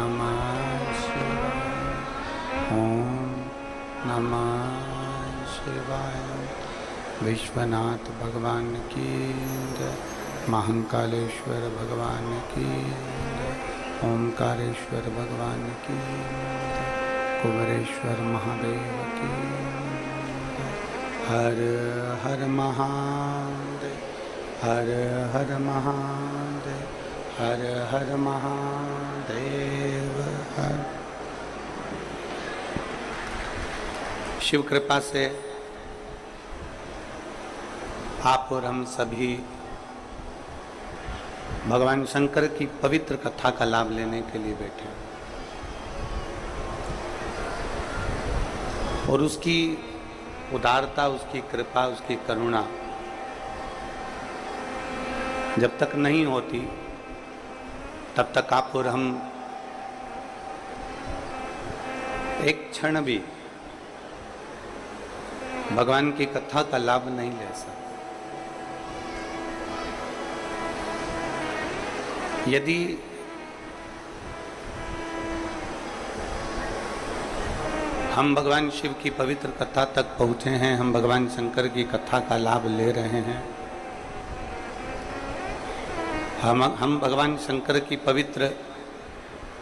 नमः शिवाय। ओम नमः शिवाय। विश्वनाथ भगवान की जय। महाकालेश्वर भगवान की जय। ओमकारेश्वर भगवान की जय। कुबेरेश्वर महादेव की जय। हर हर महादेव, हर हर महादेव, हर हर महादेव। हर शिव कृपा से आप और हम सभी भगवान शंकर की पवित्र कथा का लाभ लेने के लिए बैठे हैं और उसकी उदारता, उसकी कृपा, उसकी करुणा जब तक नहीं होती तब तक आप और हम एक क्षण भी भगवान की कथा का लाभ नहीं ले सकते। यदि हम भगवान शिव की पवित्र कथा तक पहुंचे हैं, हम भगवान शंकर की कथा का लाभ ले रहे हैं, हम भगवान शंकर की पवित्र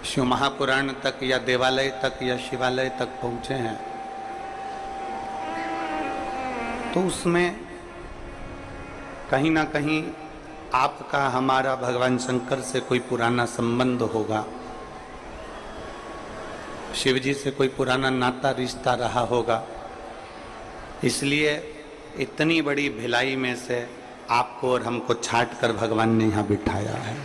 शिव महापुराण तक या देवालय तक या शिवालय तक पहुंचे हैं, तो उसमें कहीं ना कहीं आपका हमारा भगवान शंकर से कोई पुराना संबंध होगा, शिव जी से कोई पुराना नाता रिश्ता रहा होगा। इसलिए इतनी बड़ी भिलाई में से आपको और हमको छांट कर भगवान ने यहाँ बिठाया है,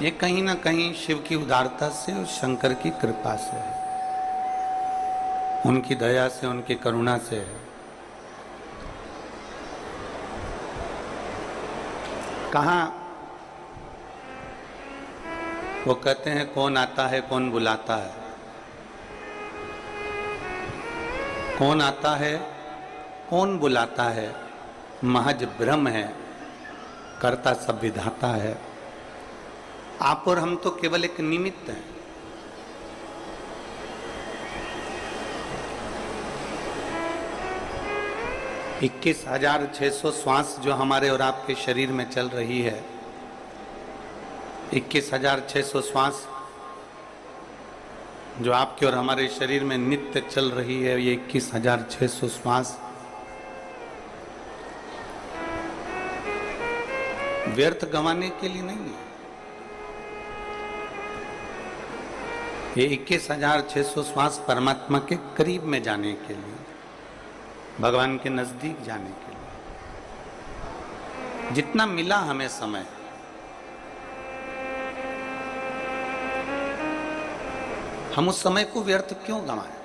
ये कहीं ना कहीं शिव की उदारता से और शंकर की कृपा से है, उनकी दया से, उनकी करुणा से है। कहाँ वो कहते हैं कौन आता है कौन बुलाता है, कौन आता है कौन बुलाता है, महज भ्रम है, करता सब विधाता है। आप और हम तो केवल एक निमित्त हैं। इक्कीस 21,600 श्वास जो हमारे और आपके शरीर में चल रही है, 21,600 श्वास जो आपके और हमारे शरीर में नित्य चल रही है, ये 21,600 श्वास व्यर्थ गंवाने के लिए नहीं है। ये 21,600 श्वास परमात्मा के करीब में जाने के लिए, भगवान के नजदीक जाने के लिए। जितना मिला हमें समय, हम उस समय को व्यर्थ क्यों गंवाएं?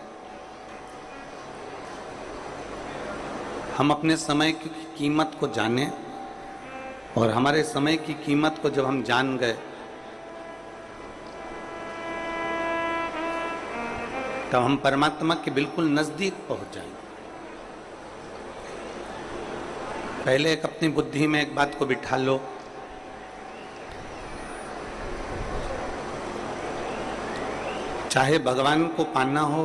हम अपने समय की कीमत को जानें, और हमारे समय की कीमत को जब हम जान गए तब हम परमात्मा के बिल्कुल नजदीक पहुंच जाएंगे। पहले एक अपनी बुद्धि में एक बात को बिठा लो, चाहे भगवान को पाना हो,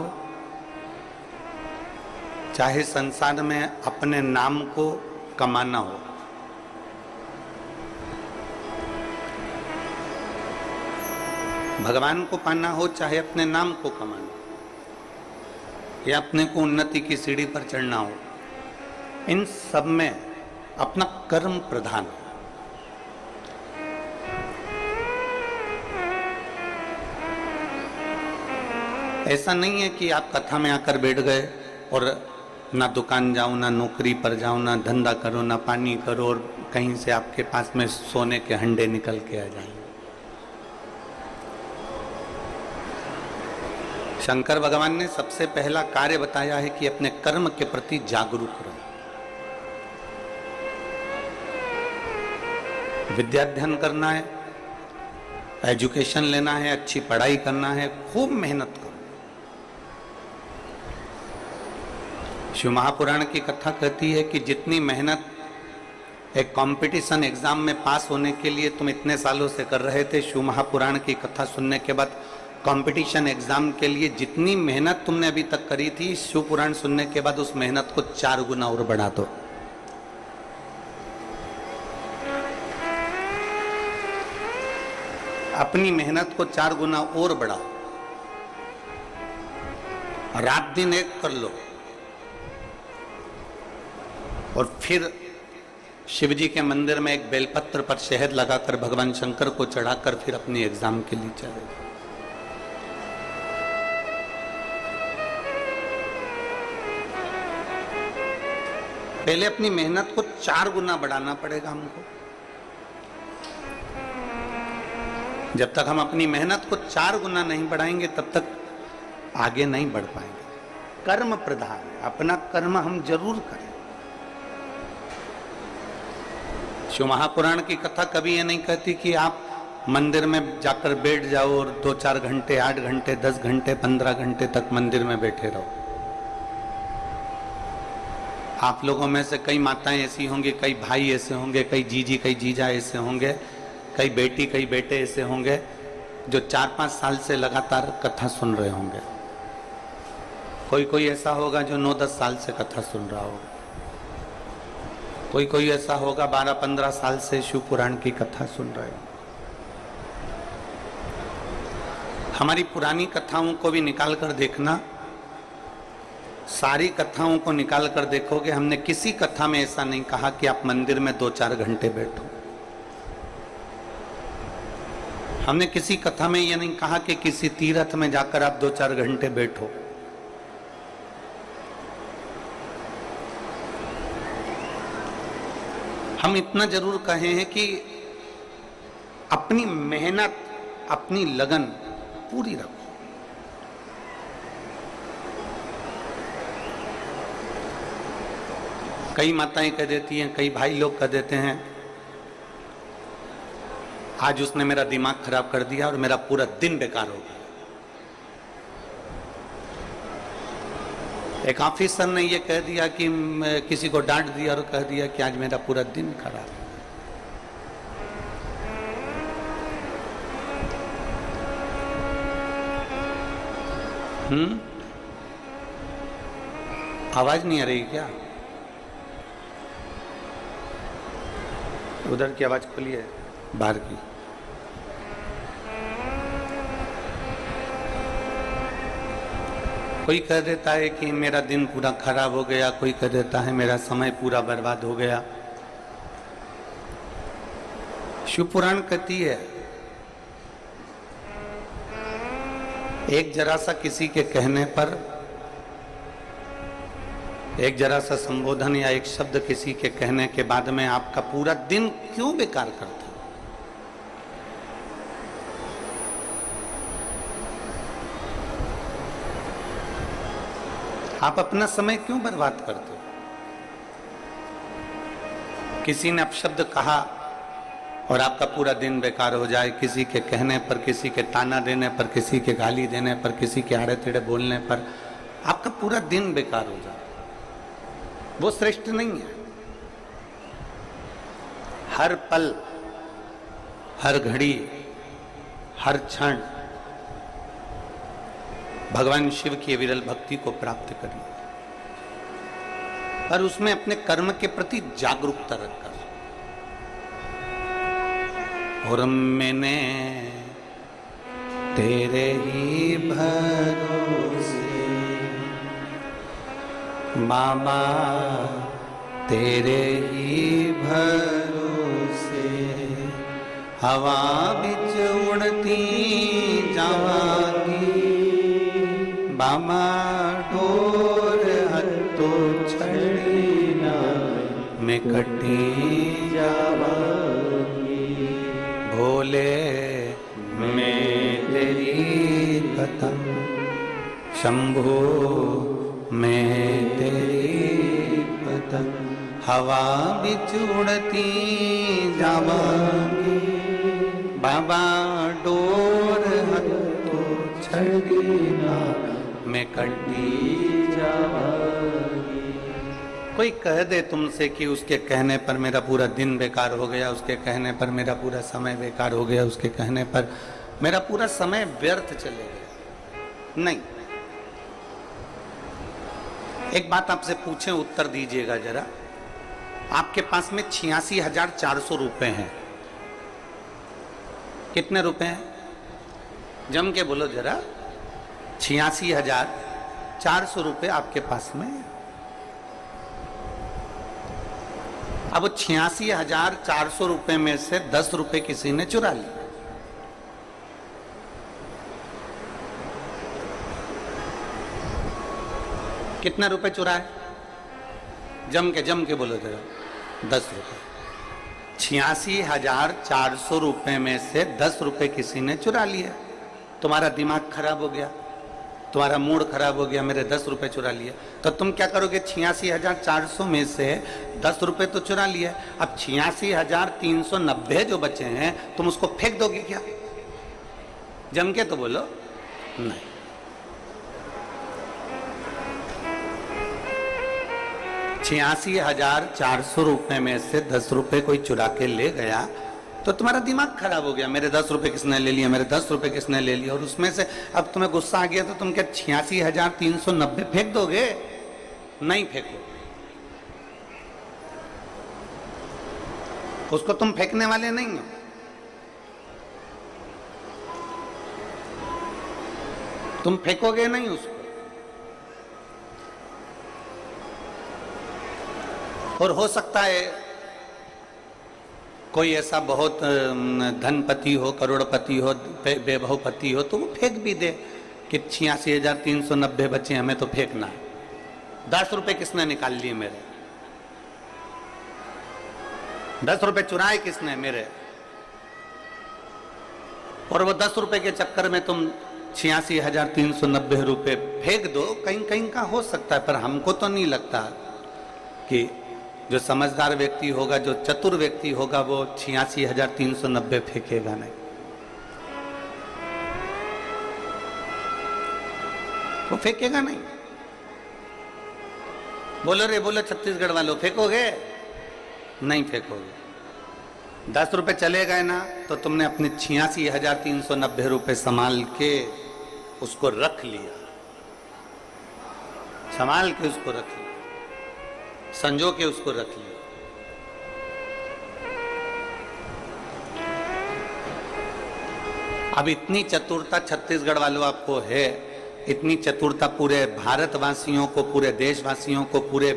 चाहे संसार में अपने नाम को कमाना हो, भगवान को पाना हो चाहे अपने नाम को कमाना हो या अपने को उन्नति की सीढ़ी पर चढ़ना हो, इन सब में अपना कर्म प्रधान है। ऐसा नहीं है कि आप कथा में आकर बैठ गए और ना दुकान जाओ, ना नौकरी पर जाओ, ना धंधा करो, ना पानी करो, और कहीं से आपके पास में सोने के हंडे निकल के आ जाएंगे। शंकर भगवान ने सबसे पहला कार्य बताया है कि अपने कर्म के प्रति जागरूक रहो। विद्या अध्ययन करना है, एजुकेशन लेना है, अच्छी पढ़ाई करना है, खूब मेहनत करो। शिव महापुराण की कथा कहती है कि जितनी मेहनत एक कंपटीशन एग्जाम में पास होने के लिए तुम इतने सालों से कर रहे थे, शिव महापुराण की कथा सुनने के बाद कंपटीशन एग्जाम के लिए जितनी मेहनत तुमने अभी तक करी थी, शिव पुराण सुनने के बाद उस मेहनत को 4 गुना और बढ़ा दो। अपनी मेहनत को 4 गुना और बढ़ाओ, रात दिन एक कर लो और फिर शिव जी के मंदिर में एक बेलपत्र पर शहद लगाकर भगवान शंकर को चढ़ाकर फिर अपनी एग्जाम के लिए चले। पहले अपनी मेहनत को 4 गुना बढ़ाना पड़ेगा हमको। जब तक हम अपनी मेहनत को 4 गुना नहीं बढ़ाएंगे तब तक आगे नहीं बढ़ पाएंगे। कर्म प्रधान है, अपना कर्म हम जरूर करें। शिव महापुराण की कथा कभी ये नहीं कहती कि आप मंदिर में जाकर बैठ जाओ और 2-4 घंटे, 8 घंटे, 10 घंटे, 15 घंटे तक मंदिर में बैठे रहो। आप लोगों में से कई माताएं ऐसी होंगी, कई भाई ऐसे होंगे, कई जीजी, कई जीजा ऐसे होंगे, कई बेटी, कई बेटे ऐसे होंगे जो 4-5 साल से लगातार कथा सुन रहे होंगे। कोई ऐसा होगा जो 9-10 साल से कथा सुन रहा होगा। कोई ऐसा होगा 12-15 साल से शिव पुराण की कथा सुन रहे हो। हमारी पुरानी कथाओं को भी निकाल कर देखना, सारी कथाओं को निकाल कर देखोगे, हमने किसी कथा में ऐसा नहीं कहा कि आप मंदिर में 2-4 घंटे बैठो। हमने किसी कथा में यह नहीं कहा कि किसी तीर्थ में जाकर आप 2-4 घंटे बैठो। हम इतना जरूर कहे हैं कि अपनी मेहनत, अपनी लगन पूरी रखो। कई माताएं कह देती हैं, कई भाई लोग कह देते हैं, आज उसने मेरा दिमाग खराब कर दिया और मेरा पूरा दिन बेकार हो गया। एक ऑफिसर ने ये कह दिया कि किसी को डांट दिया और कह दिया कि आज मेरा पूरा दिन खराब है। आवाज नहीं आ रही क्या? उधर की आवाज खोलिए, बाहर की। कोई कह देता है कि मेरा दिन पूरा खराब हो गया, कोई कह देता है मेरा समय पूरा बर्बाद हो गया। शिव पुराण कहती है, एक जरा सा किसी के कहने पर, एक जरा सा संबोधन या एक शब्द किसी के कहने के बाद में आपका पूरा दिन क्यों बेकार करता? आप अपना समय क्यों बर्बाद करते हो? किसी ने अपशब्द कहा और आपका पूरा दिन बेकार हो जाए, किसी के कहने पर, किसी के ताना देने पर, किसी के गाली देने पर, किसी के आड़े टेढ़े बोलने पर आपका पूरा दिन बेकार हो जाए, वो श्रेष्ठ नहीं है। हर पल, हर घड़ी, हर क्षण भगवान शिव की विरल भक्ति को प्राप्त करिए और उसमें अपने कर्म के प्रति जागरूकता रखकर। और मैंने तेरे ही भरोसे बाबा, तेरे ही भरोसे हवा बिच उड़ती जावांगी बाबा, डोर हत्तो छड़ी ना मैं कटी जावांगी। भोले मैं तेरी कथम, शंभो मैं तेरी पतंग, हवा बिच उड़ती जावांगी बाबा, डोर हत्तो छड़ी ना मैं कटी जावांगी। कोई कह दे तुमसे कि उसके कहने पर मेरा पूरा दिन बेकार हो गया, उसके कहने पर मेरा पूरा समय बेकार हो गया, उसके कहने पर मेरा पूरा समय व्यर्थ चले गया, नहीं। एक बात आपसे पूछें, उत्तर दीजिएगा जरा। आपके पास में 86,400 रुपए हैं। कितने रुपए हैं? जम के बोलो जरा। 86,400 रुपए आपके पास में। अब 86,400 रुपए में से 10 रुपए किसी ने चुरा लिए। कितने रुपए चुराए? जम के बोलो जरा। 10 रुपए। 86,400 रुपए में से 10 रुपए किसी ने चुरा लिए। तुम्हारा दिमाग खराब हो गया, तुम्हारा मूड खराब हो गया, मेरे 10 रुपए चुरा लिए। तो तुम क्या करोगे? 86,400 में से 10 रुपए तो चुरा लिए, अब 86,390 जो बचे हैं तुम उसको फेंक दोगे क्या? जम के तो बोलो। नहीं। 86,400 रुपए में से 10 रुपए कोई चुरा के ले गया तो तुम्हारा दिमाग खराब हो गया, मेरे 10 रुपए किसने ले लिया, मेरे 10 रुपए किसने ले लिया। और उसमें से अब तुम्हें गुस्सा आ गया तो तुम क्या 86,390 फेंक दोगे? नहीं फेंको। उसको तुम फेंकने वाले नहीं हो। तुम फेंकोगे नहीं उसको। और हो सकता है कोई ऐसा बहुत धनपति हो, करोड़पति हो, वैभवपति हो तो वो फेंक भी दे कि 86,390 बचे, हमें तो फेंकना है। 10 रुपए किसने निकाल लिए मेरे? 10 रुपए चुराए किसने मेरे? और वो 10 रुपए के चक्कर में तुम 86,390 रुपए फेंक दो। कहीं कहीं का हो सकता है, पर हमको तो नहीं लगता कि जो समझदार व्यक्ति होगा, जो चतुर व्यक्ति होगा, वो 86,390 फेंकेगा नहीं। वो फेंकेगा नहीं। बोलो रे बोलो छत्तीसगढ़ वालों, फेंकोगे? नहीं फेंकोगे। 10 रुपए चले गए ना तो तुमने अपने 86,390 रुपए संभाल के उसको रख लिया, संभाल के उसको रख लिया, संजो के उसको रख लिया। अब इतनी चतुरता छत्तीसगढ़ वालों आपको है, इतनी चतुरता पूरे भारतवासियों को, पूरे देशवासियों को, पूरे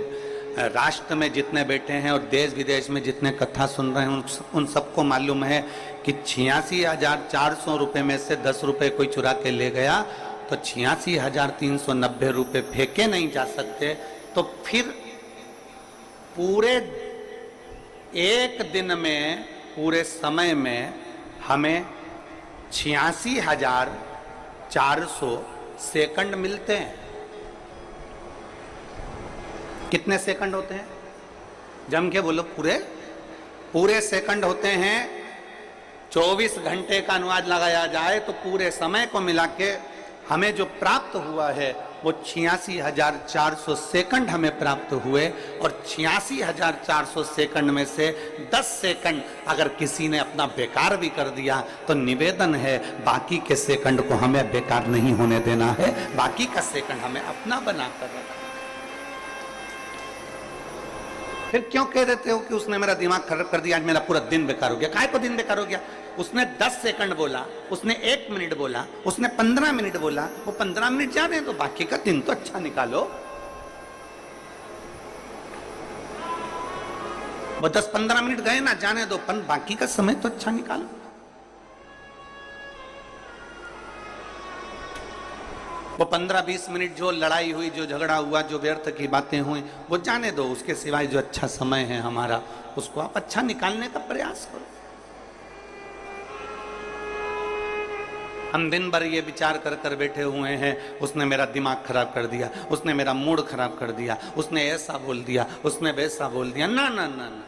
राष्ट्र में जितने बैठे हैं और देश विदेश में जितने कथा सुन रहे हैं उन सबको मालूम है कि 86,400 रुपए में से 10 रुपए कोई चुरा के ले गया तो 86,390 रुपए फेंके नहीं जा सकते। तो फिर पूरे एक दिन में, पूरे समय में हमें 86,400 सेकंड मिलते हैं। कितने सेकंड होते हैं? जम के बोलो। पूरे सेकंड होते हैं। 24 घंटे का अनुवाद लगाया जाए तो पूरे समय को मिला के हमें जो प्राप्त हुआ है वो 86,400 सेकंड हमें प्राप्त हुए। और 86,400 सेकंड में से 10 सेकंड अगर किसी ने अपना बेकार भी कर दिया तो निवेदन है बाकी के सेकंड को हमें बेकार नहीं होने देना है, बाकी का सेकंड हमें अपना बनाकर रखना। फिर क्यों कह देते हो कि उसने मेरा दिमाग खराब कर दिया, आज मेरा पूरा दिन बेकार हो गया? काहे को दिन बेकार हो गया? उसने 10 सेकंड बोला, उसने 1 मिनट बोला, उसने 15 मिनट बोला, वो 15 मिनट जाने तो बाकी का दिन तो अच्छा निकालो। वो 10-15 मिनट गए ना, जाने दो, बाकी का समय तो अच्छा निकालो। वो 15-20 मिनट जो लड़ाई हुई, जो झगड़ा हुआ, जो व्यर्थ की बातें हुई, वो जाने दो। उसके सिवाय जो अच्छा समय है हमारा, उसको आप अच्छा निकालने का प्रयास करो। हम दिन भर ये विचार कर कर बैठे हुए हैं, उसने मेरा दिमाग खराब कर दिया, उसने मेरा मूड खराब कर दिया, उसने ऐसा बोल दिया, उसने वैसा बोल दिया। ना ना ना ना,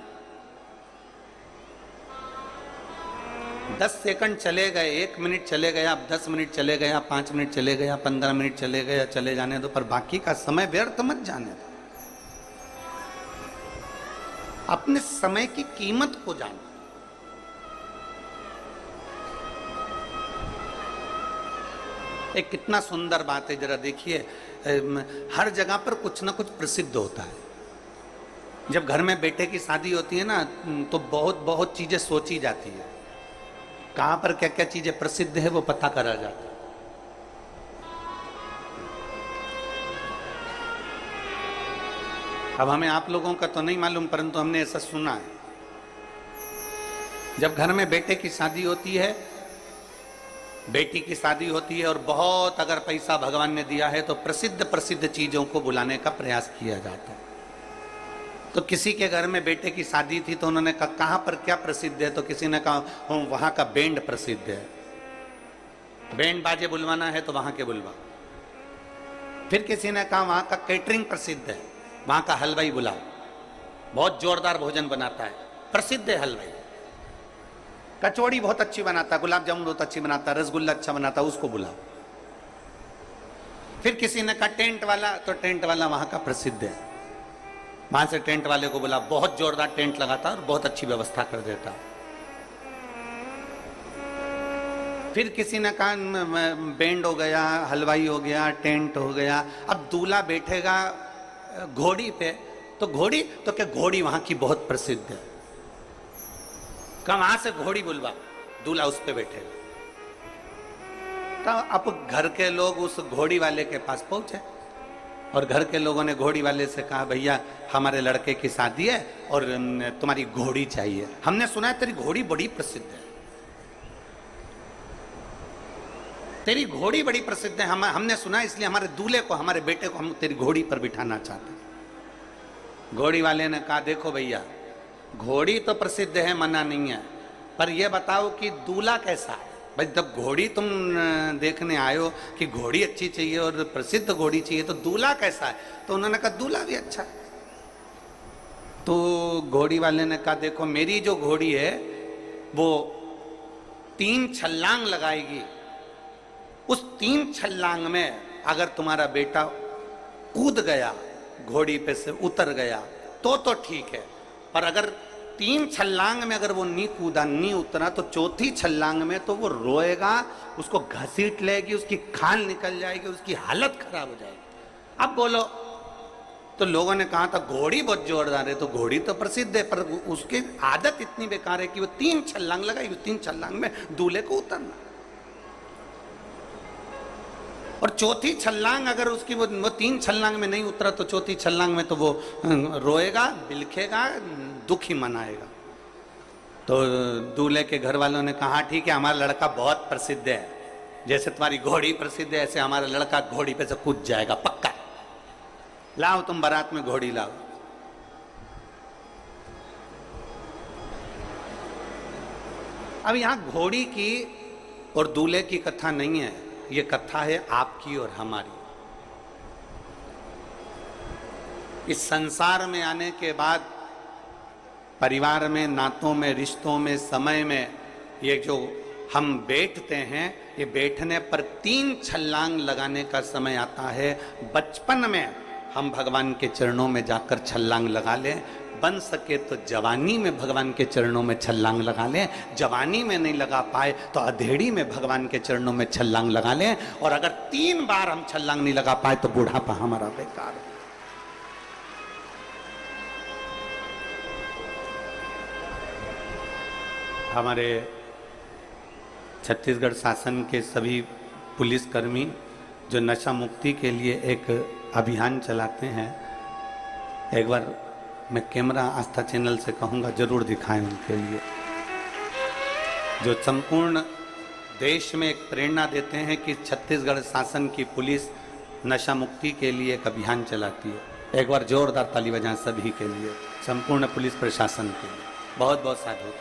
10 सेकंड चले गए, 1 मिनट चले गया, अब 10 मिनट चले गया, 5 मिनट चले गया, 15 मिनट चले गया, चले जाने दो, पर बाकी का समय व्यर्थ मत जाने दो। अपने समय की कीमत को जानो। एक कितना सुंदर बात है, जरा देखिए, हर जगह पर कुछ ना कुछ प्रसिद्ध होता है। जब घर में बेटे की शादी होती है ना, तो बहुत बहुत चीजें सोची जाती है, कहां पर क्या क्या चीजें प्रसिद्ध है वो पता करा जाता है। अब हमें आप लोगों का तो नहीं मालूम, परंतु हमने ऐसा सुना है। जब घर में बेटे की शादी होती है, बेटी की शादी होती है, और बहुत अगर पैसा भगवान ने दिया है तो प्रसिद्ध प्रसिद्ध चीजों को बुलाने का प्रयास किया जाता है। तो किसी के घर में बेटे की शादी थी तो उन्होंने कहा कहां पर क्या प्रसिद्ध है, तो किसी ने कहा वहां का बैंड प्रसिद्ध है, बैंड बाजे बुलवाना है तो वहां के बुलवा। फिर किसी ने कहा वहां का कैटरिंग प्रसिद्ध है, वहां का हलवाई बुलाओ, बहुत जोरदार भोजन बनाता है, प्रसिद्ध है हलवाई, कचौड़ी बहुत अच्छी बनाता है, गुलाब जामुन बहुत अच्छी बनाता है, रसगुल्ला अच्छा बनाता है, उसको बुलाओ। फिर किसी ने कहा टेंट वाला, तो टेंट वाला वहां का प्रसिद्ध है, वहां से टेंट वाले को बुला, बहुत जोरदार टेंट लगाता और बहुत अच्छी व्यवस्था कर देता। फिर किसी ने कहा बैंड हो गया, हलवाई हो गया, टेंट हो गया, अब दूल्हा बैठेगा घोड़ी पे, तो घोड़ी तो क्या घोड़ी वहां की बहुत प्रसिद्ध है, वहां से घोड़ी बुलवा, दूल्हा उस पे बैठेगा। तो अब घर के लोग उस घोड़ी वाले के पास पहुंचे और घर के लोगों ने घोड़ी वाले से कहा भैया हमारे लड़के की शादी है और तुम्हारी घोड़ी चाहिए, हमने सुना है तेरी घोड़ी बड़ी प्रसिद्ध है, तेरी घोड़ी बड़ी प्रसिद्ध है, हमने सुना है, इसलिए हमारे दूल्हे को, हमारे बेटे को हम तेरी घोड़ी पर बिठाना चाहते हैं। घोड़ी वाले ने कहा देखो भैया, घोड़ी तो प्रसिद्ध है, मना नहीं है, पर यह बताओ कि दूल्हा कैसा है। भाई जब घोड़ी तुम देखने आयो कि घोड़ी अच्छी चाहिए और प्रसिद्ध घोड़ी चाहिए, तो दूल्हा कैसा है, तो उन्होंने कहा दूल्हा भी अच्छा है। तो घोड़ी वाले ने कहा देखो मेरी जो घोड़ी है वो 3 छलांग लगाएगी, उस 3 छलांग में अगर तुम्हारा बेटा कूद गया, घोड़ी पे से उतर गया तो ठीक है, पर अगर 3 छलांग में अगर वो नहीं कूदा, नहीं उतरा, तो 4थी छलांग में तो वो रोएगा, उसको घसीट लेगी, उसकी खाल निकल जाएगी, उसकी हालत खराब हो जाएगी। अब बोलो, तो लोगों ने कहा था घोड़ी बहुत जोरदार है, तो घोड़ी तो प्रसिद्ध है, पर उसकी आदत इतनी बेकार है कि वो 3 छलांग लगाएगी, 3 छलांग में दूल्हे को उतरना, और 4थी छलांग अगर उसकी वो 3 छलांग में नहीं उतरा तो 4थी छलांग में तो वो रोएगा, बिलखेगा, दुखी मनाएगा। तो दूल्हे के घर वालों ने कहा ठीक है, हमारा लड़का बहुत प्रसिद्ध है, जैसे तुम्हारी घोड़ी प्रसिद्ध है ऐसे हमारा लड़का घोड़ी पे से कूद जाएगा पक्का, लाओ तुम बारात में घोड़ी लाओ। अब यहां घोड़ी की और दूल्हे की कथा नहीं है, ये कथा है आपकी और हमारी। इस संसार में आने के बाद परिवार में, नातों में, रिश्तों में, समय में, ये जो हम बैठते हैं, ये बैठने पर 3 छलांग लगाने का समय आता है। बचपन में हम भगवान के चरणों में जाकर छलांग लगा लें, बन सके तो जवानी में भगवान के चरणों में छलांग लगा लें, जवानी में नहीं लगा पाए तो अधेड़ी में भगवान के चरणों में छलांग लगा लें, और अगर 3 बार हम छलांग नहीं लगा पाए तो बुढ़ापा हमारा बेकार है। हमारे छत्तीसगढ़ शासन के सभी पुलिसकर्मी जो नशा मुक्ति के लिए एक अभियान चलाते हैं, एक बार मैं कैमरा आस्था चैनल से कहूँगा जरूर दिखाएं उनके लिए, जो संपूर्ण देश में एक प्रेरणा देते हैं कि छत्तीसगढ़ शासन की पुलिस नशा मुक्ति के लिए एक अभियान चलाती है। एक बार जोरदार ताली बजाएं सभी के लिए, संपूर्ण पुलिस प्रशासन के लिए। बहुत बहुत साधु,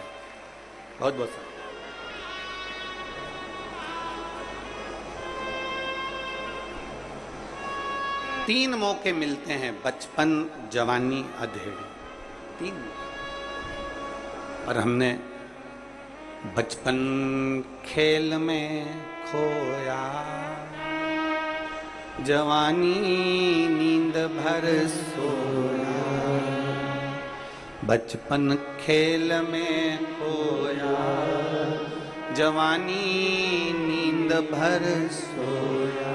बहुत बहुत साधु। तीन मौके मिलते हैं, बचपन, जवानी, अधेड़ी, 3। और हमने बचपन खेल में खोया, जवानी नींद भर सोया, बचपन खेल में खोया, जवानी नींद भर सोया,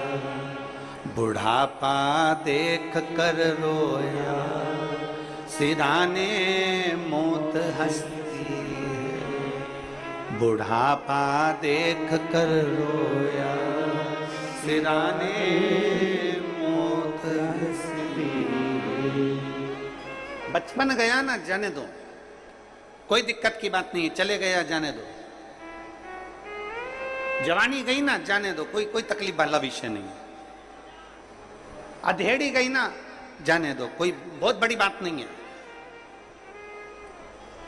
बुढ़ापा देख कर रोया, सिराने मौत हंसती है। बुढ़ापा देख कर रोया, सिराने मौत हंसती है। बचपन गया ना, जाने दो, कोई दिक्कत की बात नहीं है, चले गया जाने दो। जवानी गई ना, जाने दो, कोई तकलीफ वाला विषय नहीं है। अधेड़ी गई ना, जाने दो, कोई बहुत बड़ी बात नहीं है।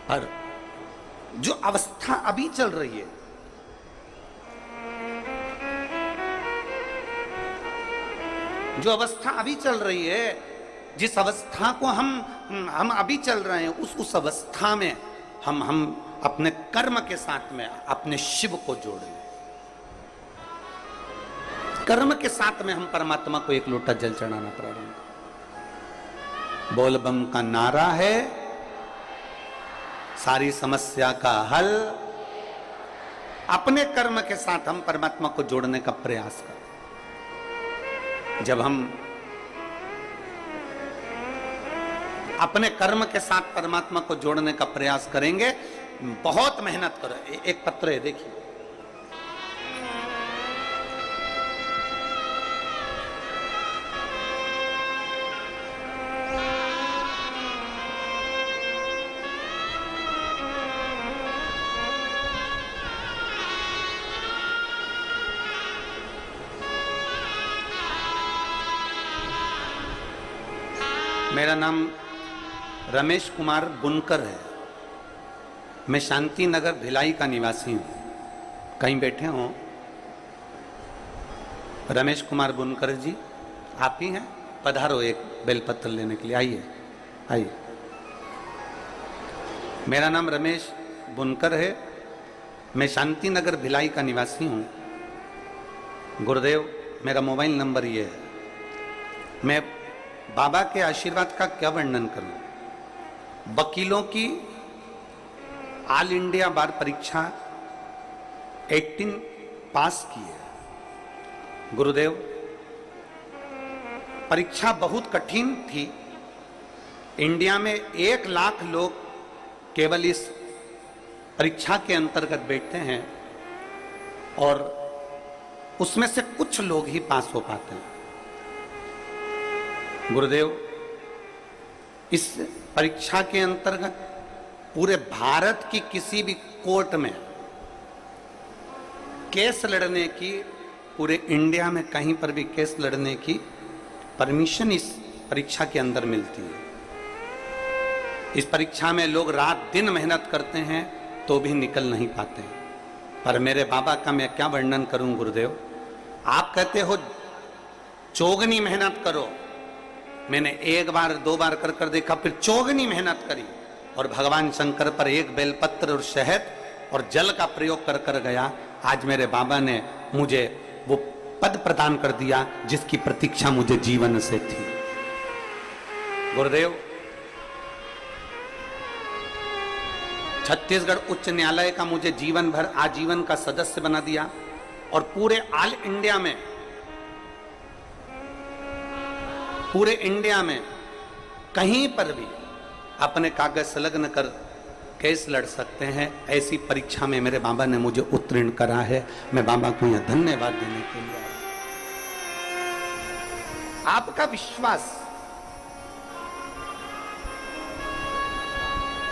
पर जो अवस्था अभी चल रही है, जो अवस्था अभी चल रही है, जिस अवस्था को हम अभी चल रहे हैं, उस अवस्था में हम अपने कर्म के साथ में अपने शिव को जोड़ लें। कर्म के साथ में हम परमात्मा को एक लोटा जल चढ़ाना प्रारंभ। बोल बम का नारा है सारी समस्या का हल। अपने कर्म के साथ हम परमात्मा को जोड़ने का प्रयास करें। जब हम अपने कर्म के साथ परमात्मा को जोड़ने का प्रयास करेंगे, बहुत मेहनत करो। एक पत्र है, देखिए, मेरा नाम रमेश कुमार बुनकर है। मैं शांति नगर भिलाई का निवासी हूँ। कहीं बैठे हो? रमेश कुमार बुनकर जी, आप ही हैं? पधारो एक बेलपत्र लेने के लिए, आइए आइए। मेरा नाम रमेश बुनकर है। मैं शांति नगर भिलाई का निवासी हूँ। गुरुदेव, मेरा मोबाइल नंबर ये है। मैं बाबा के आशीर्वाद का क्या वर्णन करूं। वकीलों की ऑल इंडिया बार परीक्षा 18 पास की है। गुरुदेव, परीक्षा बहुत कठिन थी। इंडिया में 1 लाख लोग केवल इस परीक्षा के अंतर्गत बैठते हैं और उसमें से कुछ लोग ही पास हो पाते हैं। गुरुदेव, इस परीक्षा के अंतर्गत पूरे भारत की किसी भी कोर्ट में केस लड़ने की, पूरे इंडिया में कहीं पर भी केस लड़ने की परमिशन इस परीक्षा के अंदर मिलती है। इस परीक्षा में लोग रात दिन मेहनत करते हैं तो भी निकल नहीं पाते हैं। पर मेरे बाबा का मैं क्या वर्णन करूं गुरुदेव। आप कहते हो चौगनी मेहनत करो, मैंने 1 बार 2 बार कर देखा, फिर चौगनी मेहनत करी और भगवान शंकर पर एक बेलपत्र और शहद और जल का प्रयोग कर गया। आज मेरे बाबा ने मुझे वो पद प्रदान कर दिया जिसकी प्रतीक्षा मुझे जीवन से थी। गुरुदेव, छत्तीसगढ़ उच्च न्यायालय का मुझे जीवन भर आजीवन का सदस्य बना दिया और पूरे ऑल इंडिया में, पूरे इंडिया में कहीं पर भी अपने कागज संलग्न कर केस लड़ सकते हैं। ऐसी परीक्षा में मेरे बाबा ने मुझे उत्तीर्ण करा है। मैं बाबा को यहां धन्यवाद देने के लिए आया। आपका विश्वास,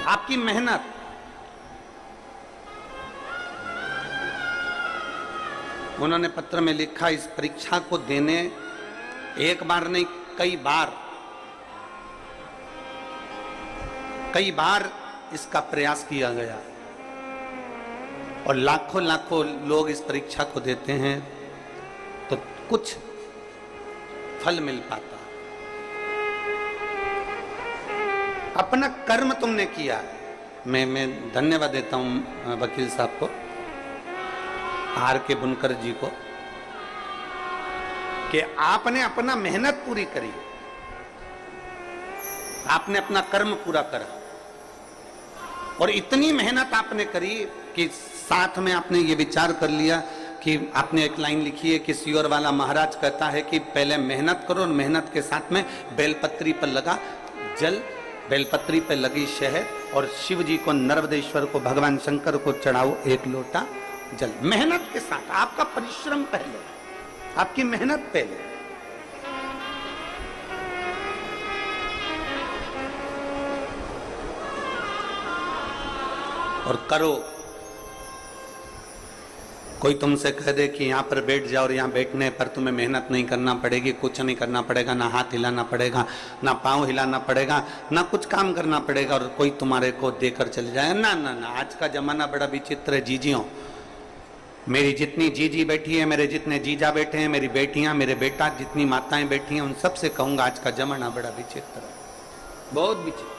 आपकी मेहनत, उन्होंने पत्र में लिखा, इस परीक्षा को देने एक बार नहीं कई बार इसका प्रयास किया गया और लाखों लाखों लोग इस परीक्षा को देते हैं तो कुछ फल मिल पाता। अपना कर्म तुमने किया। मैं धन्यवाद देता हूं वकील साहब को, आर के बुनकर जी को, कि आपने अपना मेहनत पूरी करी, आपने अपना कर्म पूरा करा। और इतनी मेहनत आपने करी कि साथ में आपने ये विचार कर लिया कि आपने एक लाइन लिखी है कि सियोर वाला महाराज कहता है कि पहले मेहनत करो और मेहनत के साथ में बेलपत्री पर लगा जल, बेलपत्री पर लगी शहद और शिव जी को, नर्मदेश्वर को, भगवान शंकर को चढ़ाओ एक लोटा जल। मेहनत के साथ, आपका परिश्रम पहले, आपकी मेहनत पहले। और करो। कोई तुमसे कह दे कि यहां पर बैठ जाओ और यहां बैठने पर तुम्हें मेहनत नहीं करना पड़ेगी, कुछ नहीं करना पड़ेगा, ना हाथ हिलाना पड़ेगा, ना पांव हिलाना पड़ेगा, ना कुछ काम करना पड़ेगा, और कोई तुम्हारे को देकर चले जाए, ना ना ना। आज का जमाना बड़ा विचित्र है जीजियों। मेरी जितनी जीजी बैठी है, मेरे जितने जीजा बैठे हैं, मेरी बेटियां, मेरे बेटा, जितनी माताएं बैठी हैं, उन सबसे कहूंगा आज का जमाना बड़ा विचित्र है, बहुत विचित्र।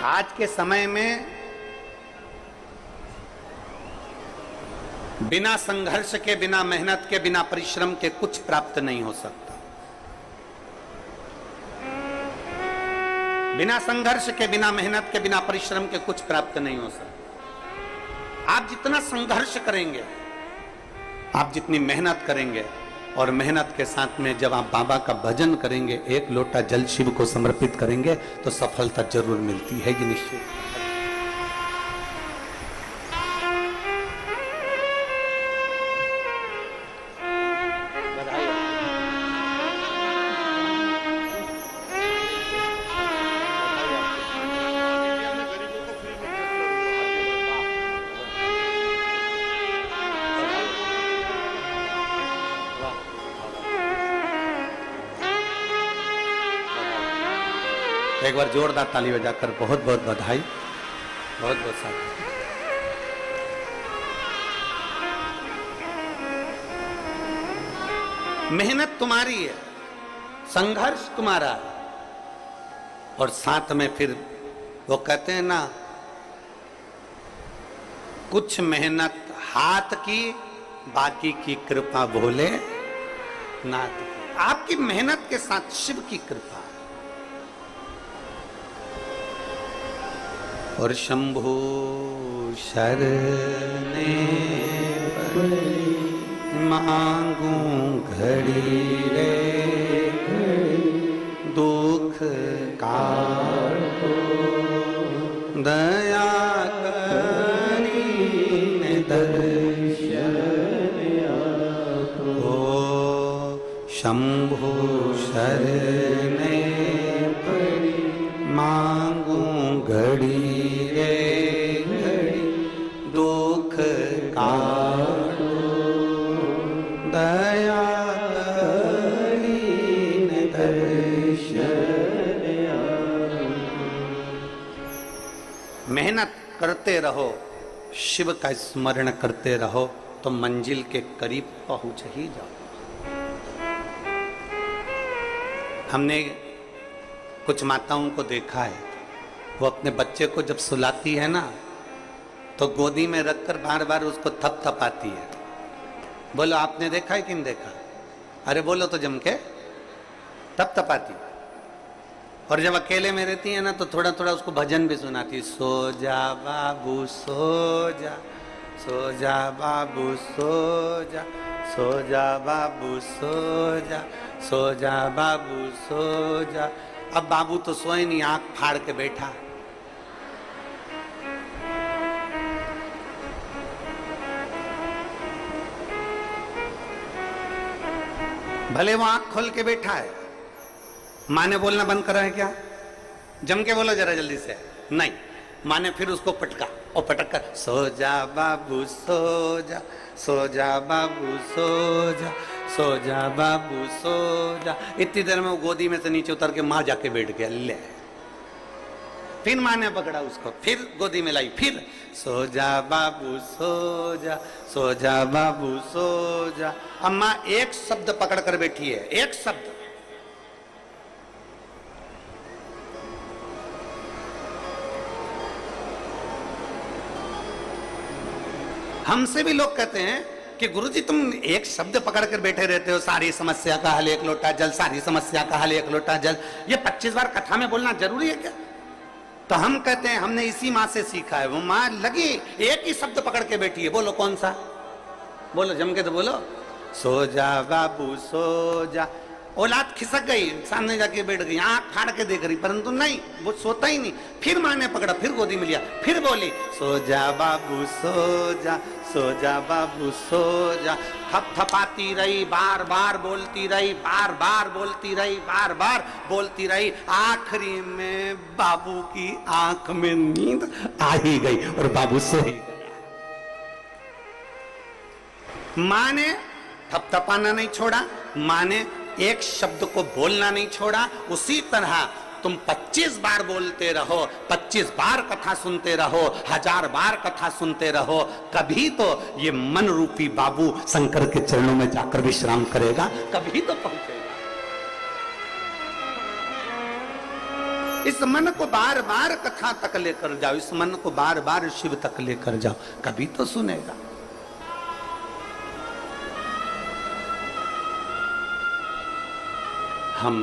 आज के समय में बिना संघर्ष के, बिना मेहनत के, बिना परिश्रम के कुछ प्राप्त नहीं हो सकता। बिना संघर्ष के, बिना मेहनत के, बिना परिश्रम के कुछ प्राप्त नहीं हो सकता। आप जितना संघर्ष करेंगे, आप जितनी मेहनत करेंगे, और मेहनत के साथ में जब आप बाबा का भजन करेंगे, एक लोटा जल शिव को समर्पित करेंगे, तो सफलता जरूर मिलती है, ये निश्चित। एक बार जोरदार ताली बजाकर बहुत बहुत बधाई, बहुत बहुत साथ। मेहनत तुम्हारी है, संघर्ष तुम्हारा है, और साथ में फिर वो कहते हैं ना, कुछ मेहनत हाथ की, बाकी की कृपा भोले नाथ की। आपकी मेहनत के साथ शिव की कृपा। और शंभु शरणे मांगू घड़ी रे दुख काटो, दया करी दर्शन आपो। शंभु शरणे मांगू घड़ी रे घड़ी दुख काटो, दया करीन दर्शन आपो। मेहनत करते रहो, शिव का स्मरण करते रहो, तो मंजिल के करीब पहुंच ही जाओ। हमने कुछ माताओं को देखा है, वो अपने बच्चे को जब सुलाती है ना, तो गोदी में रखकर बार बार उसको थपथपाती है। बोलो आपने देखा है कि नहीं देखा? अरे बोलो तो जम के। थपथपाती। और जब अकेले में रहती है ना, तो थोड़ा थोड़ा उसको भजन भी सुनाती। सो जा बाबू सो जा, सो जा बाबू सो जा, सो जा बाबू सो जा, सो जा बाबू सो जा। अब बाबू तो सोए नहीं, आंख फाड़ के बैठा। भले वो आंख खोल के बैठा है, माँ ने बोलना बंद करा है क्या? जम के बोलो जरा जल्दी से। नहीं, माँ ने फिर उसको पटका और पटक कर सो जा बाबू सो जा, सो जा बाबू सो जा, सो जा बाबू सो जा। इतनी देर में वो गोदी में से नीचे उतर के माँ जाके बैठ गया। ले, फिर माँ ने पकड़ा उसको, फिर गोदी में लाई, फिर सो जा बाबू सो जा, सो जा बाबू सो जा। अब माँ एक शब्द पकड़ कर बैठी है, एक शब्द। हमसे भी लोग कहते हैं कि गुरुजी तुम एक शब्द पकड़ कर बैठे रहते हो, सारी समस्या का हल एक लोटा जल, सारी समस्या का हल एक लोटा जल, ये 25 बार कथा में बोलना जरूरी है क्या? तो हम कहते हैं हमने इसी माँ से सीखा है। वो माँ लगी एक ही शब्द पकड़ के बैठी है, बोलो कौन सा? बोलो जम के तो बोलो, सो जा बाबू सो जा। औलाद खिसक गई, सामने जाके बैठ गई, आंख फाड़ के देख रही, परंतु नहीं, वो सोता ही नहीं। फिर माँ ने पकड़ा, फिर गोदी में लिया, फिर बोली सो जा बाबू सो जा, सो जा बाबू सो जा। थपथपाती रही, बार बार बोलती रही, बार बार बोलती रही, बार बार बोलती रही। आखिरी में बाबू की आंख में नींद आ ही गई और बाबू सो ही गया। माँ ने थपथपाना नहीं छोड़ा, माँ ने एक शब्द को बोलना नहीं छोड़ा। उसी तरह तुम 25 बार बोलते रहो, 25 बार कथा सुनते रहो, 1000 बार कथा सुनते रहो, कभी तो ये मन रूपी बाबू शंकर के चरणों में जाकर विश्राम करेगा, कभी तो पहुंचेगा। इस मन को बार बार कथा तक लेकर जाओ, इस मन को बार बार शिव तक लेकर जाओ, कभी तो सुनेगा। हम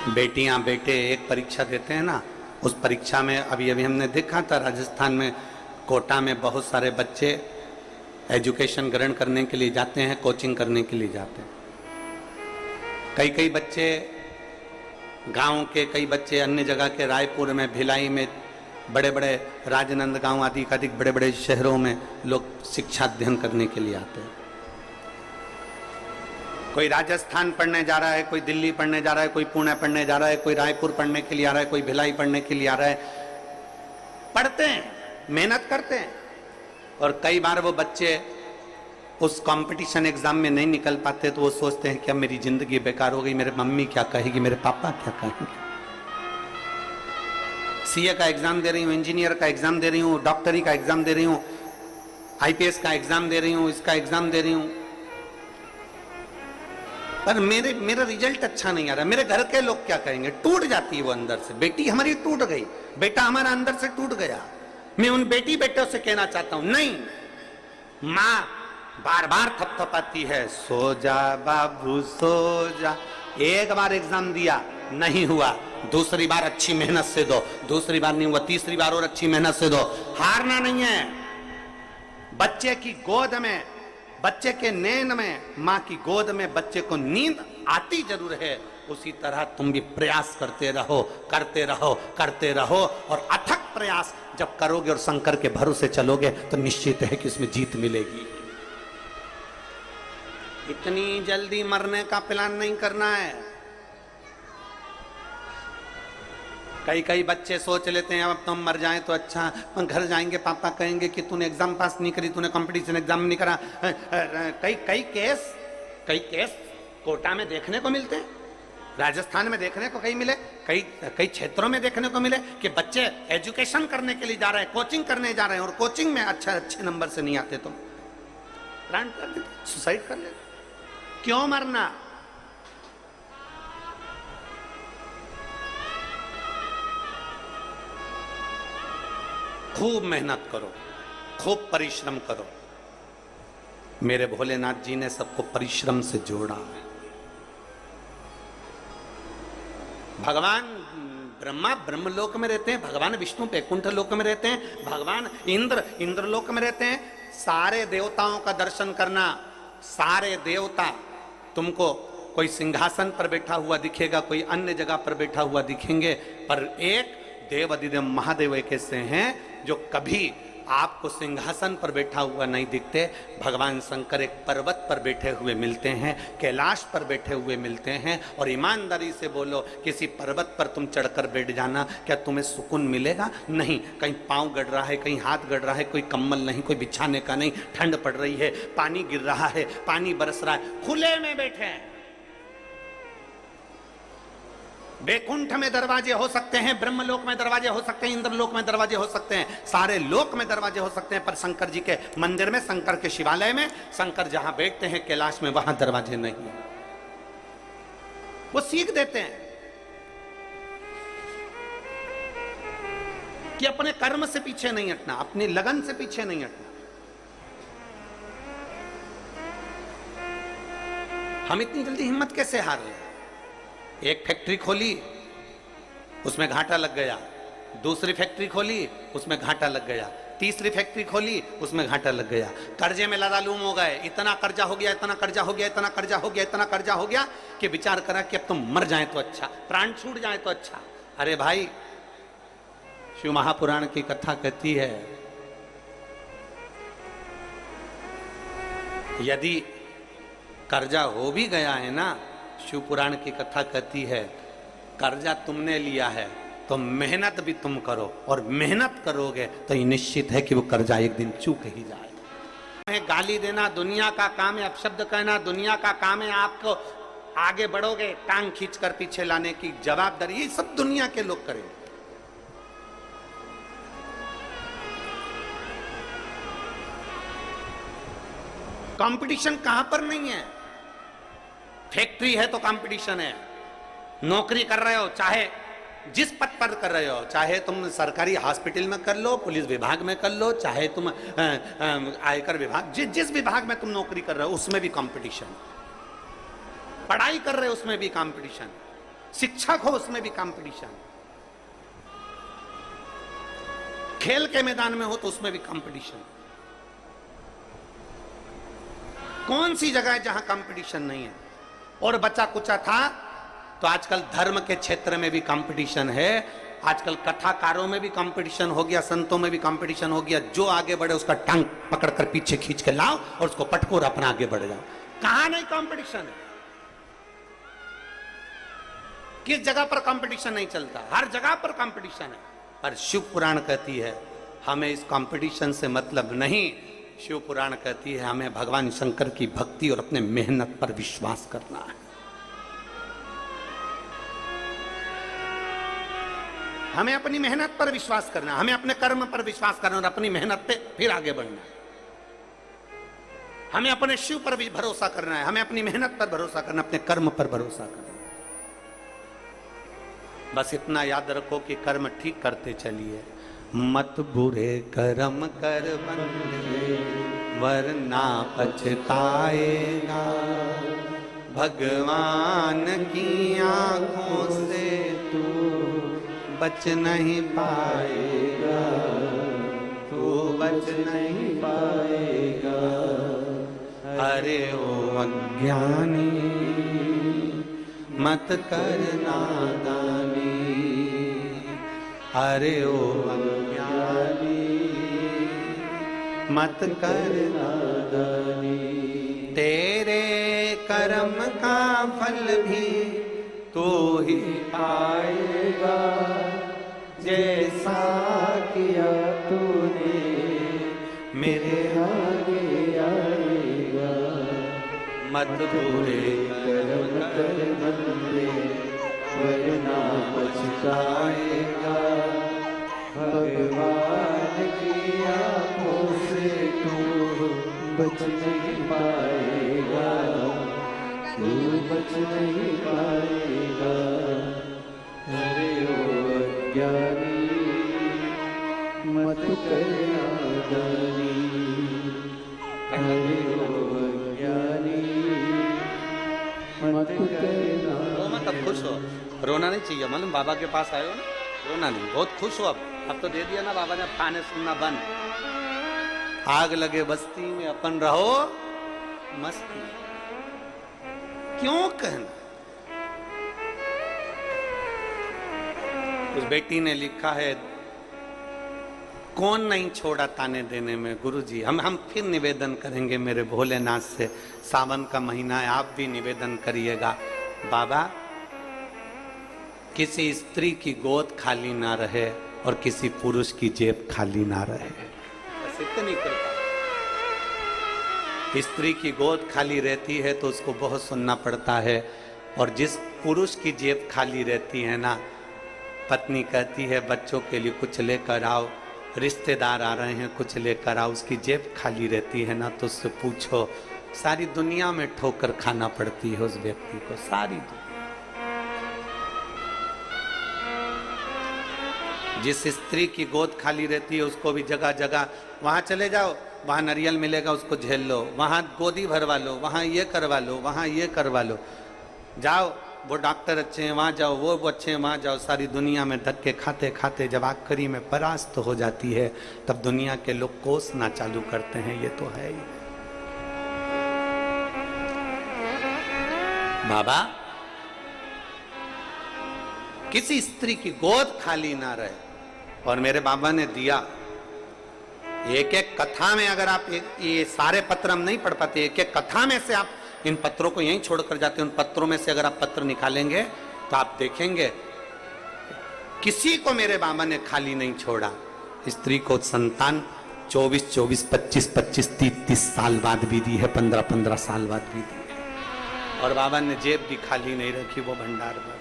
बेटियां बेटे एक परीक्षा देते हैं ना, उस परीक्षा में अभी अभी हमने देखा था राजस्थान में कोटा में बहुत सारे बच्चे एजुकेशन ग्रहण करने के लिए जाते हैं, कोचिंग करने के लिए जाते हैं। कई कई बच्चे गांव के, कई बच्चे अन्य जगह के, रायपुर में, भिलाई में, बड़े बड़े राजनांदगांव आदि अधिक बड़े बड़े शहरों में लोग शिक्षा अध्ययन करने के लिए आते हैं। कोई राजस्थान पढ़ने जा रहा है, कोई दिल्ली पढ़ने जा रहा है, कोई पुणे पढ़ने जा रहा है, कोई रायपुर पढ़ने के लिए आ रहा है, कोई भिलाई पढ़ने के लिए आ रहा है। पढ़ते हैं, मेहनत करते हैं, और कई बार वो बच्चे उस कंपटीशन एग्जाम में नहीं निकल पाते तो वो सोचते हैं कि अब मेरी जिंदगी बेकार हो गई, मेरे मम्मी क्या कहेगी, मेरे पापा क्या कहेंगे। सीए का एग्जाम दे रही हूँ, इंजीनियर का एग्जाम दे रही हूँ, डॉक्टरी का एग्जाम दे रही हूँ, आईपीएस का एग्जाम दे रही हूँ, इसका एग्जाम दे रही हूँ, पर मेरा रिजल्ट अच्छा नहीं आ रहा, मेरे घर के लोग क्या कहेंगे। टूट जाती है वो अंदर से। बेटी हमारी टूट गई, बेटा हमारा अंदर से टूट गया। मैं उन बेटी बेटों से कहना चाहता हूं, नहीं, माँ बार बार थपथपाती है, सो जा बाबू सो जा। एक बार एग्जाम दिया, नहीं हुआ, दूसरी बार अच्छी मेहनत से दो, दूसरी बार नहीं हुआ, तीसरी बार और अच्छी मेहनत से दो। हारना नहीं है। बच्चे की गोद में, बच्चे के नैन में, माँ की गोद में बच्चे को नींद आती जरूर है। उसी तरह तुम भी प्रयास करते रहो, करते रहो, करते रहो, और अथक प्रयास जब करोगे और शंकर के भरोसे चलोगे तो निश्चित है कि उसमें जीत मिलेगी। इतनी जल्दी मरने का प्लान नहीं करना है। कई कई बच्चे सोच लेते हैं अब तो हम मर जाएं तो अच्छा, घर जाएंगे पापा कहेंगे कि तूने एग्जाम पास नहीं करी, तूने कंपटीशन एग्जाम नहीं करा। कई केस कोटा में देखने को मिलते हैं, राजस्थान में देखने को कहीं मिले, कई क्षेत्रों में देखने को मिले कि बच्चे एजुकेशन करने के लिए जा रहे हैं, कोचिंग करने जा रहे हैं, और कोचिंग में अच्छे नंबर से नहीं आते तो प्राण कर देते, सुसाइड कर लेते। क्यों मरना? खूब मेहनत करो, खूब परिश्रम करो। मेरे भोलेनाथ जी ने सबको परिश्रम से जोड़ा है। भगवान ब्रह्मा ब्रह्मलोक में रहते हैं, भगवान विष्णु बैकुंठ लोक में रहते हैं, भगवान इंद्र इंद्रलोक में रहते हैं। सारे देवताओं का दर्शन करना, सारे देवता तुमको कोई सिंहासन पर बैठा हुआ दिखेगा, कोई अन्य जगह पर बैठा हुआ दिखेंगे, पर एक देव अधिदेव महादेव एक ऐसे हैं जो कभी आपको सिंहासन पर बैठा हुआ नहीं दिखते। भगवान शंकर एक पर्वत पर बैठे हुए मिलते हैं, कैलाश पर बैठे हुए मिलते हैं। और ईमानदारी से बोलो, किसी पर्वत पर तुम चढ़कर बैठ जाना, क्या तुम्हें सुकून मिलेगा? नहीं। कहीं पांव गड़ रहा है, कहीं हाथ गड़ रहा है, कोई कंबल नहीं, कोई बिछाने का नहीं, ठंड पड़ रही है, पानी गिर रहा है, पानी बरस रहा है, खुले में बैठे हैं। बैकुंठ में दरवाजे हो सकते हैं, ब्रह्मलोक में दरवाजे हो सकते हैं, इंद्रलोक में दरवाजे हो सकते हैं, सारे लोक में दरवाजे हो सकते हैं, पर शंकर जी के मंदिर में, शंकर के शिवालय में, शंकर जहां बैठते हैं कैलाश में, वहां दरवाजे नहीं है। वो सीख देते हैं। कि अपने कर्म से पीछे नहीं हटना, अपनी लगन से पीछे नहीं हटना। हम इतनी जल्दी हिम्मत कैसे हार गए? एक फैक्ट्री खोली, उसमें घाटा लग गया, दूसरी फैक्ट्री खोली, उसमें घाटा लग गया, तीसरी फैक्ट्री खोली, उसमें घाटा लग गया, कर्जे में लदालूम हो गए, इतना कर्जा हो गया, इतना कर्जा हो गया, इतना कर्जा हो गया, इतना कर्जा हो गया कि विचार करा कि अब तुम मर जाए तो अच्छा, प्राण छूट जाए तो अच्छा। अरे भाई, शिव महापुराण की कथा कहती है, यदि कर्जा हो भी गया है ना, शिव पुराण की कथा कहती है, कर्जा तुमने लिया है तो मेहनत भी तुम करो, और मेहनत करोगे तो ये निश्चित है कि वो कर्जा एक दिन चूक ही जाएगा। गाली देना दुनिया का काम है, अपशब्द कहना दुनिया का काम है, आपको आगे बढ़ोगे टांग खींचकर पीछे लाने की जवाबदारी ये सब दुनिया के लोग करेंगे। कंपटीशन कहां पर नहीं है? फैक्ट्री है तो कंपटीशन है, नौकरी कर रहे हो, चाहे जिस पद पर कर रहे हो, चाहे तुम सरकारी हॉस्पिटल में कर लो, पुलिस विभाग में कर लो, चाहे तुम आयकर विभाग, जिस विभाग में तुम नौकरी कर रहे हो उसमें भी कंपटीशन, पढ़ाई कर रहे हो उसमें भी कंपटीशन, शिक्षक हो उसमें भी कंपटीशन, खेल के मैदान में हो तो उसमें भी कंपटीशन। कौन सी जगह है जहां कंपटीशन नहीं है? और बचा कुचा था तो आजकल धर्म के क्षेत्र में भी कंपटीशन है, आजकल कथाकारों में भी कंपटीशन हो गया, संतों में भी कंपटीशन हो गया। जो आगे बढ़े उसका टांग पकड़कर पीछे खींच के लाओ और उसको पटको और अपना आगे बढ़ जाओ। कहां नहीं कंपटीशन है? किस जगह पर कंपटीशन नहीं चलता? हर जगह पर कंपटीशन है। पर शिव पुराण कहती है हमें इस कंपटीशन से मतलब नहीं। शिव पुराण कहती है हमें भगवान शंकर की भक्ति और अपने मेहनत पर विश्वास करना है। हमें अपनी मेहनत पर विश्वास करना, हमें अपने कर्म पर विश्वास करना और अपनी मेहनत पे फिर आगे बढ़ना है। हमें अपने शिव पर भी भरोसा करना है, हमें अपनी मेहनत पर भरोसा करना, अपने कर्म पर भरोसा करना। बस इतना याद रखो कि कर्म ठीक करते चलिए, मत बुरे कर्म कर बंदे वरना पछताएगा। भगवान की आंखों से तू बच नहीं पाएगा, तू बच नहीं पाएगा। अरे ओ अज्ञानी मत कर नादानी, अरे ओ अज्ञानी मत कर नादानी। तेरे कर्म का फल भी तो ही पाएगा, जैसा किया तूने मेरे आगे आएगा। मत बुरे कर्म कर बंदे वरना पछताएगा। भगवान की आंखों से तू बच नहीं पाएगा, तू बच नहीं पाएगा। अरे ओ अज्ञानी मत कर नादानी, अरे ओ अज्ञानी मत कर नादानी। मतलब खुश हो, रोना नहीं चाहिए। मालूम बाबा के पास आए हो ना, रोना नहीं, बहुत खुश हो। अब तो दे दिया ना बाबा ने, खाने सुनना बंद। आग लगे बस्ती में अपन रहो मस्ती, क्यों कहना? उस बेटी ने लिखा है कौन नहीं छोड़ा ताने देने में। गुरुजी हम फिर निवेदन करेंगे मेरे भोलेनाथ से, सावन का महीना है, आप भी निवेदन करिएगा। बाबा किसी स्त्री की गोद खाली ना रहे और किसी पुरुष की जेब खाली ना रहे, बस इतनी कृपा। स्त्री की गोद खाली रहती है तो उसको बहुत सुनना पड़ता है, और जिस पुरुष की जेब खाली रहती है ना, पत्नी कहती है बच्चों के लिए कुछ लेकर आओ, रिश्तेदार आ रहे हैं कुछ लेकर आओ, उसकी जेब खाली रहती है ना, तो उससे पूछो सारी दुनिया में ठोकर खाना पड़ती है उस व्यक्ति को, सारी जिस स्त्री की गोद खाली रहती है उसको भी जगह जगह वहां चले जाओ, वहां नारियल मिलेगा, उसको झेल लो, वहां गोदी भरवा लो, वहां ये करवा लो, वहां ये करवा लो, जाओ वो डॉक्टर अच्छे हैं वहां जाओ, वो अच्छे हैं वहां जाओ। सारी दुनिया में धक्के खाते खाते जब आखिरी में परास्त हो जाती है तब दुनिया के लोग कोसना चालू करते हैं, ये तो है ही। बाबा किसी स्त्री की गोद खाली ना रहे, और मेरे बाबा ने दिया। एक एक कथा में अगर आप ये सारे पत्र हम नहीं पढ़ पाते, एक एक कथा में से आप इन पत्रों को यहीं छोड़कर जाते हैं, उन पत्रों में से अगर आप पत्र निकालेंगे तो आप देखेंगे किसी को मेरे बाबा ने खाली नहीं छोड़ा। स्त्री को संतान 24-24, 25-25, 30-30 साल बाद भी दी है, 15-15 साल बाद भी दी है, और बाबा ने जेब भी खाली नहीं रखी, वो भंडार भरा।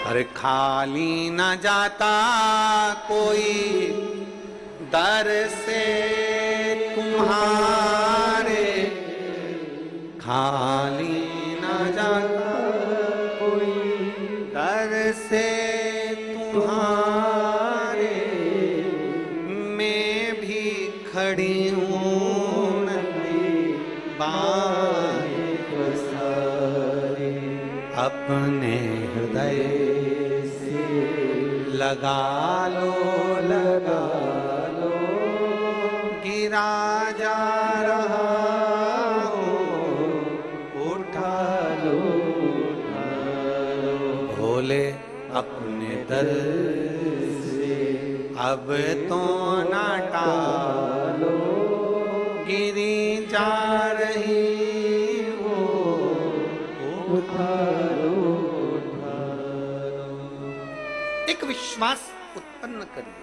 अरे खाली न जाता कोई दर से तुम्हारे, खाली न जाता कोई दर से तुम्हारे, मैं भी खड़ी हूँ बाएं पसारे, अपने हृदय लगा लो गिरा जा रहा हो, उठा लो भोले अपने दर से, अब तो ना टालो गिरी जा रही हो, उठा लो। एक विश्वास उत्पन्न करिए,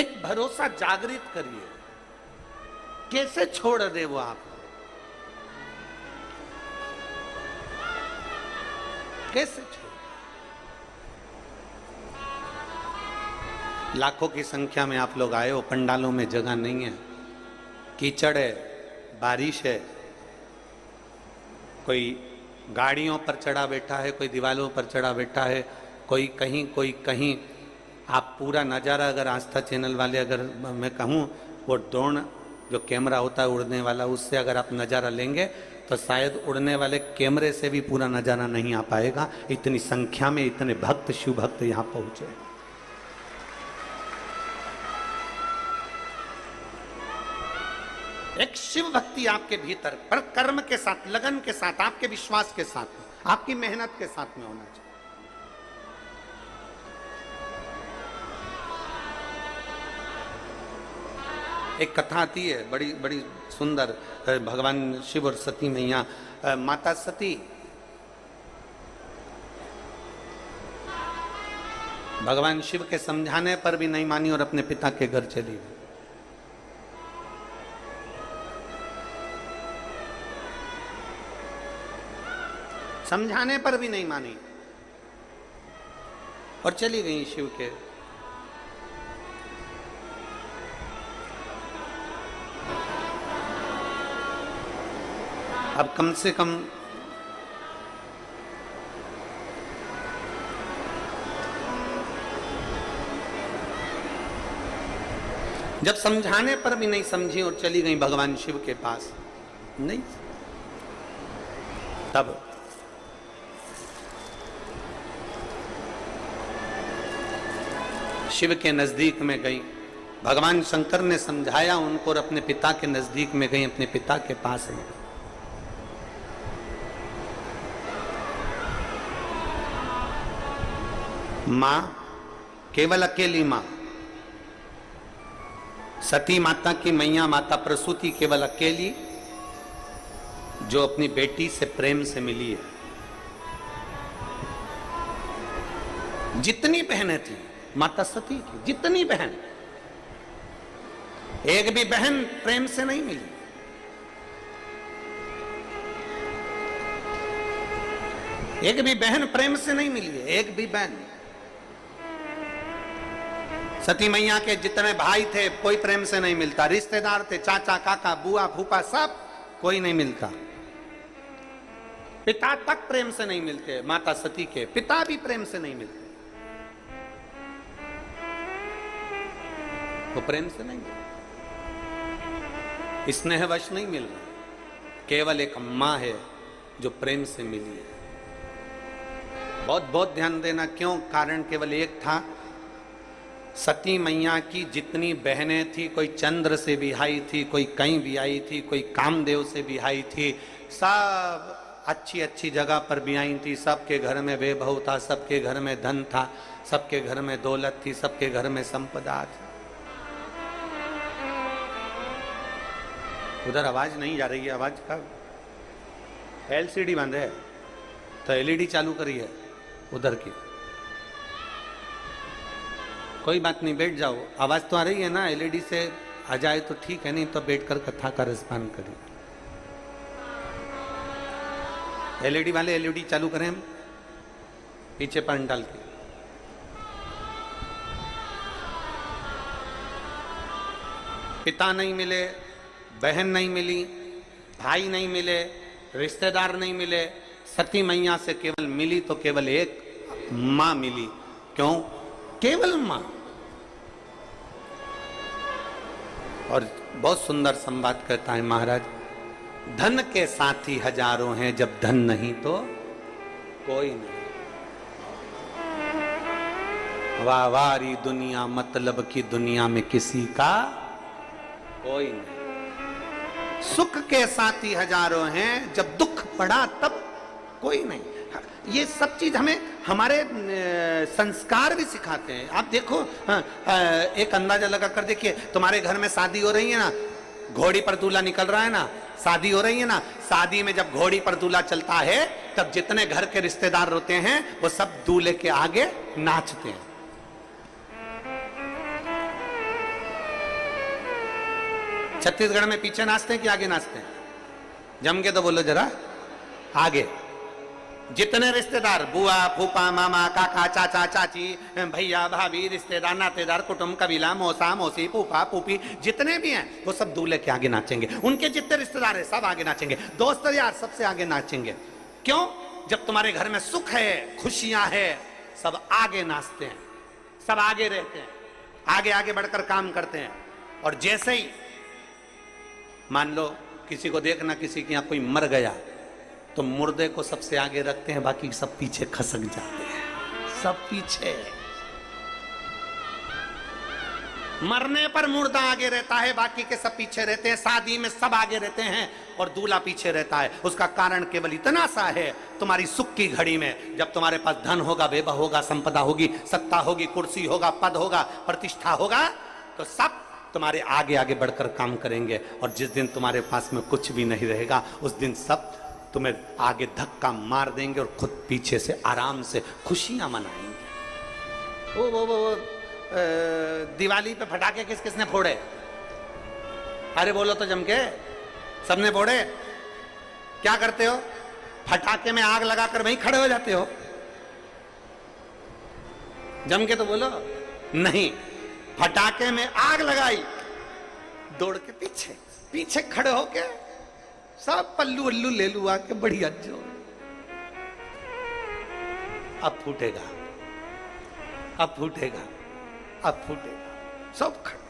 एक भरोसा जागृत करिए। कैसे छोड़ दे वो आप, कैसे छोड़? लाखों की संख्या में आप लोग आए हो, पंडालों में जगह नहीं है, कीचड़ है, बारिश है, कोई गाड़ियों पर चढ़ा बैठा है, कोई दीवालों पर चढ़ा बैठा है, कोई कहीं कोई कहीं। आप पूरा नज़ारा अगर आस्था चैनल वाले, अगर मैं कहूँ वो ड्रोन जो कैमरा होता है उड़ने वाला, उससे अगर आप नज़ारा लेंगे तो शायद उड़ने वाले कैमरे से भी पूरा नज़ारा नहीं आ पाएगा। इतनी संख्या में इतने भक्त, शिव भक्त यहाँ पहुँचे। एक शिव भक्ति आपके भीतर पर कर्म के साथ, लगन के साथ, आपके विश्वास के साथ, आपकी मेहनत के साथ में होना चाहिए। एक कथा आती है बड़ी बड़ी सुंदर, भगवान शिव और सती मैया। माता सती भगवान शिव के समझाने पर भी नहीं मानी और अपने पिता के घर चली गई। समझाने पर भी नहीं मानी और चली गई शिव के। अब कम से कम जब समझाने पर भी नहीं समझी और चली गई भगवान शिव के पास, नहीं, तब शिव के नजदीक में गई। भगवान शंकर ने समझाया उनको और अपने पिता के नजदीक में गई, अपने पिता के पास में। मां, केवल अकेली मां, सती माता की मैया माता प्रसूति केवल अकेली, जो अपनी बेटी से प्रेम से मिली है। जितनी बहनें थी माता सती की, जितनी बहन, एक भी बहन प्रेम से नहीं मिली। एक भी बहन प्रेम से नहीं मिली है, एक भी बहन। सती मैया के जितने भाई थे कोई प्रेम से नहीं मिलता, रिश्तेदार थे, चाचा काका बुआ फूफा सब, कोई नहीं मिलता। पिता तक प्रेम से नहीं मिलते, माता सती के पिता भी प्रेम से नहीं मिलते, वो प्रेम से नहीं मिलते, स्नेहवश नहीं मिल रहा, केवल एक मां है जो प्रेम से मिली है। बहुत बहुत ध्यान देना, क्यों? कारण केवल एक था, सती मैया की जितनी बहनें थी, कोई चंद्र से बिहाई थी, कोई कहीं भी आई थी, कोई कामदेव से बिहाई थी, सब अच्छी अच्छी जगह पर भी आई थी, सबके घर में वैभव था, सबके घर में धन था, सबके घर में दौलत थी, सबके घर में संपदा थी। उधर आवाज नहीं जा रही है, आवाज का एलसीडी बंद है तो एलईडी चालू करी है उधर की। कोई बात नहीं, बैठ जाओ, आवाज तो आ रही है ना, एलईडी से आ जाए तो ठीक है, नहीं तो बैठकर कथा का रसपान करिए। एलईडी वाले एलईडी चालू करें हम, पीछे पान डाल के। पिता नहीं मिले, बहन नहीं मिली, भाई नहीं मिले, रिश्तेदार नहीं मिले, सती मैया से केवल मिली तो केवल एक मां मिली। क्यों? केवल मां। और बहुत सुंदर संवाद कहता है महाराज, धन के साथी हजारों हैं, जब धन नहीं तो कोई नहीं। वाहवारी दुनिया, मतलब की दुनिया में किसी का कोई नहीं। सुख के साथी हजारों हैं, जब दुख पड़ा तब कोई नहीं। ये सब चीज हमें हमारे संस्कार भी सिखाते हैं। आप देखो, एक अंदाजा लगा कर देखिए, तुम्हारे घर में शादी हो रही है ना, घोड़ी पर दूल्हा निकल रहा है ना, शादी हो रही है ना, शादी में जब घोड़ी पर दूल्हा चलता है तब जितने घर के रिश्तेदार होते हैं वो सब दूल्हे के आगे नाचते हैं। छत्तीसगढ़ में पीछे नाचते हैं कि आगे नाचते हैं? जम के तो बोलो जरा, आगे। जितने रिश्तेदार, बुआ, फूफा, मामा, काका, चाचा, चाची, भैया, भाभी, रिश्तेदार, नातेदार, कुटुंब, कबीला, मौसा, मौसी, फूफा, फूफी, जितने भी हैं वो सब दूल्हे के आगे नाचेंगे। उनके जितने रिश्तेदार हैं सब आगे नाचेंगे, दोस्त यार सबसे आगे नाचेंगे। क्यों? जब तुम्हारे घर में सुख है, खुशियां है, सब आगे नाचते हैं, सब आगे रहते हैं, आगे आगे बढ़कर काम करते हैं। और जैसे ही मान लो किसी को देखना, किसी के यहां कोई मर गया तो मुर्दे को सबसे आगे रखते हैं, बाकी सब पीछे खसक जाते हैं, सब पीछे। मरने पर मुर्दा आगे रहता है, बाकी के सब पीछे रहते हैं। शादी में सब आगे रहते हैं और दूल्हा पीछे रहता है। उसका कारण केवल इतना सा है, तुम्हारी सुख की घड़ी में जब तुम्हारे पास धन होगा, वैभव होगा, संपदा होगी, सत्ता होगी, कुर्सी होगा, पद होगा, प्रतिष्ठा होगा, तो सब तुम्हारे आगे आगे बढ़कर काम करेंगे। और जिस दिन तुम्हारे पास में कुछ भी नहीं रहेगा, उस दिन सब तुम्हें आगे धक्का मार देंगे और खुद पीछे से आराम से खुशियां मनाएंगे। वो दिवाली पे पटाखे किस किसने फोड़े? अरे बोलो तो जम के, सबने फोड़े। क्या करते हो? पटाखे में आग लगाकर वहीं खड़े हो जाते हो। जम के तो बोलो। नहीं, पटाखे में आग लगाई, दौड़ के पीछे पीछे खड़े होके सब पल्लू उल्लू ले लू आके बढ़िया जो। अब फूटेगा, अब फूटेगा, अब फूटेगा, सब खड़े।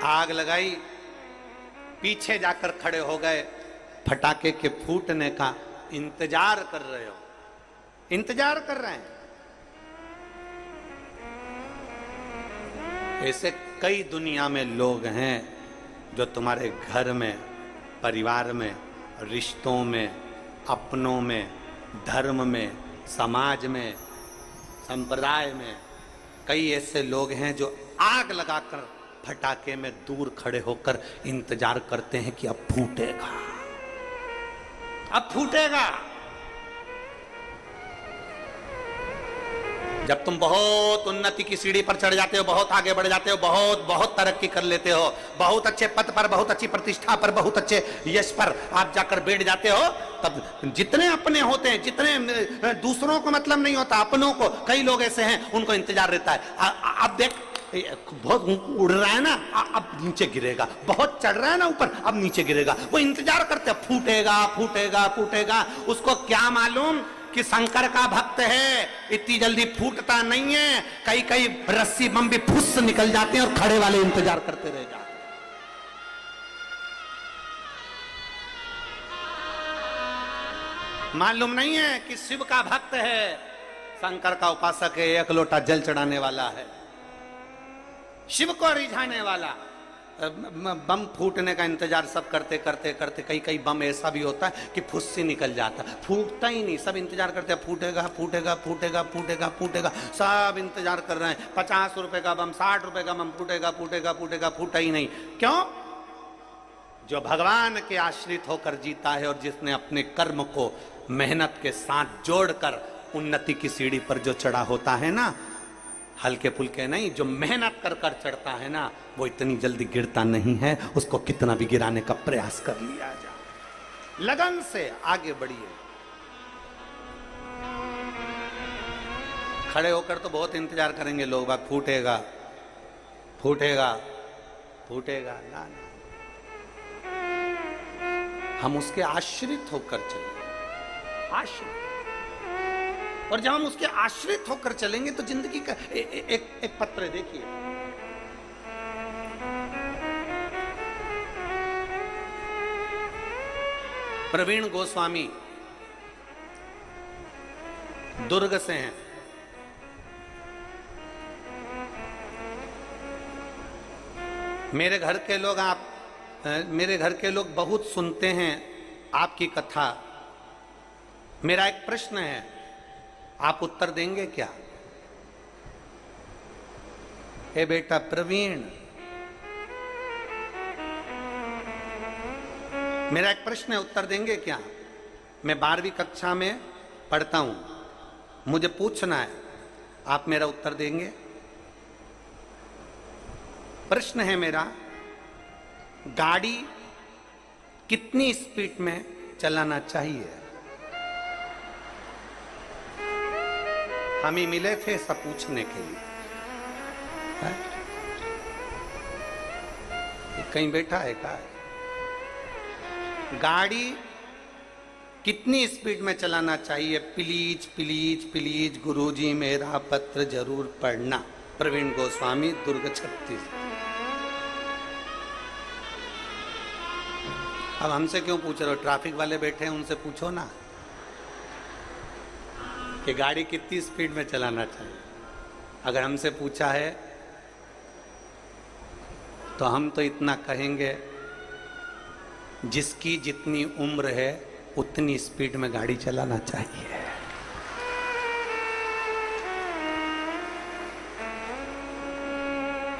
आग लगाई, पीछे जाकर खड़े हो गए, फटाके के फूटने का इंतजार कर रहे हो, इंतजार कर रहे हैं। ऐसे कई दुनिया में लोग हैं जो तुम्हारे घर में, परिवार में, रिश्तों में, अपनों में, धर्म में, समाज में, संप्रदाय में, कई ऐसे लोग हैं जो आग लगाकर फटाके में दूर खड़े होकर इंतजार करते हैं कि अब फूटेगा, अब फूटेगा। जब तुम बहुत उन्नति की सीढ़ी पर चढ़ जाते हो, बहुत आगे बढ़ जाते हो, बहुत बहुत तरक्की कर लेते हो, बहुत अच्छे पद पर, बहुत अच्छी प्रतिष्ठा पर, बहुत अच्छे यश पर आप जाकर बैठ जाते हो, तब जितने अपने होते हैं, जितने दूसरों को मतलब नहीं होता, अपनों को, कई लोग ऐसे हैं उनको इंतजार रहता है। अब देख, बहुत उड़ रहा है ना, अब नीचे गिरेगा, बहुत चढ़ रहा है ना ऊपर, अब नीचे गिरेगा। वो इंतजार करते, फूटेगा फूटेगा फूटेगा। उसको क्या मालूम कि शंकर का भक्त है, इतनी जल्दी फूटता नहीं है। कई कई रस्सी बम भी फुस निकल जाते हैं और खड़े वाले इंतजार करते रह जाते। मालूम नहीं है कि शिव का भक्त है, शंकर का उपासक है, एक लोटा जल चढ़ाने वाला है, शिव को रिझाने वाला। बम फूटने का इंतजार सब करते करते करते कई कई बम ऐसा भी होता है कि फुस्सी निकल जाता, फूटता ही नहीं। सब इंतजार करते हैं, फूटेगा फूटेगा फूटेगा फूटेगा फूटेगा, सब इंतजार कर रहे हैं। 50 रुपए का बम, 60 रुपए का बम, फूटेगा फूटेगा फूटेगा, फूटा ही नहीं। क्यों? जो भगवान के आश्रित होकर जीता है और जिसने अपने कर्म को मेहनत के साथ जोड़कर उन्नति की सीढ़ी पर जो चढ़ा होता है ना, हल्के फुल्के नहीं, जो मेहनत कर कर चढ़ता है ना, वो इतनी जल्दी गिरता नहीं है। उसको कितना भी गिराने का प्रयास कर लिया जाए, लगन से आगे बढ़िए। खड़े होकर तो बहुत इंतजार करेंगे लोग, बात फूटेगा फूटेगा फूटेगा ना, ना। हम उसके आश्रित होकर चलेंगे, आश्रित। और जब हम उसके आश्रित होकर चलेंगे तो जिंदगी का एक पत्र देखिए, प्रवीण गोस्वामी दुर्ग से हैं। मेरे घर के लोग बहुत सुनते हैं आपकी कथा। मेरा एक प्रश्न है, आप उत्तर देंगे क्या? ए बेटा प्रवीण, मेरा एक प्रश्न है, उत्तर देंगे क्या? मैं 12वीं कक्षा में पढ़ता हूं, मुझे पूछना है, आप मेरा उत्तर देंगे? प्रश्न है मेरा, गाड़ी कितनी स्पीड में चलाना चाहिए? हम ही मिले थे सब पूछने के लिए, कहीं बैठा है का? गाड़ी कितनी स्पीड में चलाना चाहिए? प्लीज प्लीज प्लीज गुरुजी मेरा पत्र जरूर पढ़ना। प्रवीण गोस्वामी, दुर्ग, छत्तीसगढ़। अब हमसे क्यों पूछ रहे हो? ट्रैफिक वाले बैठे हैं, उनसे पूछो ना कि गाड़ी कितनी स्पीड में चलाना चाहिए। अगर हमसे पूछा है तो हम तो इतना कहेंगे, जिसकी जितनी उम्र है उतनी स्पीड में गाड़ी चलाना चाहिए।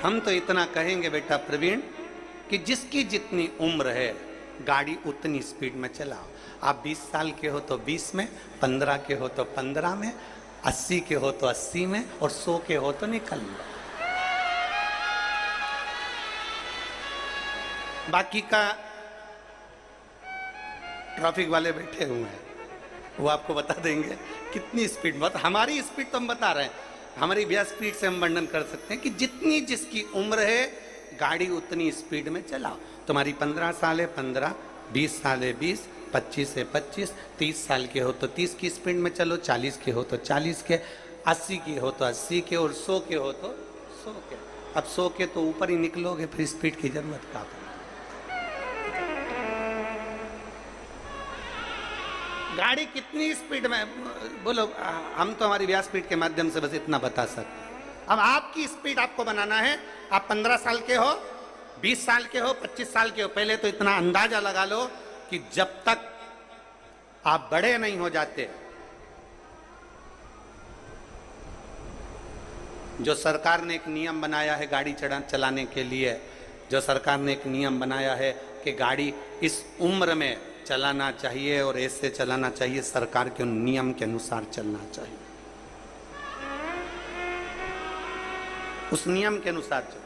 हम तो इतना कहेंगे बेटा प्रवीण कि जिसकी जितनी उम्र है गाड़ी उतनी स्पीड में चलाओ। आप 20 साल के हो तो 20 में, 15 के हो तो 15 में, 80 के हो तो 80 में, और 100 के हो तो निकल लो। बाकी का ट्रैफिक वाले बैठे हुए हैं, वो आपको बता देंगे कितनी स्पीड। बता, हमारी स्पीड तो हम बता रहे हैं, हमारी भी स्पीड से हम वर्णन कर सकते हैं कि जितनी जिसकी उम्र है गाड़ी उतनी स्पीड में चलाओ। तुम्हारी 15 साल है 15, 20 साल है 20, 25 है 25, 30 साल के हो तो 30 की स्पीड में चलो, 40 के हो तो 40 के, 80 के हो तो 80 के, और 100 के हो तो 100 के। अब 100 के तो ऊपर ही निकलोगे, फिर स्पीड की जरूरत क्या पड़ेगी? गाड़ी कितनी स्पीड में बोलो, हम तो हमारी व्यास स्पीड के माध्यम से बस इतना बता सकते। अब आपकी स्पीड आपको बनाना है। आप 15 साल के हो, 20 साल के हो, 25 साल के हो, पहले तो इतना अंदाजा लगा लो कि जब तक आप बड़े नहीं हो जाते, जो सरकार ने एक नियम बनाया है गाड़ी चलाने के लिए, जो सरकार ने एक नियम बनाया है कि गाड़ी इस उम्र में चलाना चाहिए और ऐसे चलाना चाहिए, सरकार के नियम के अनुसार चलना चाहिए, उस नियम के अनुसार चलो।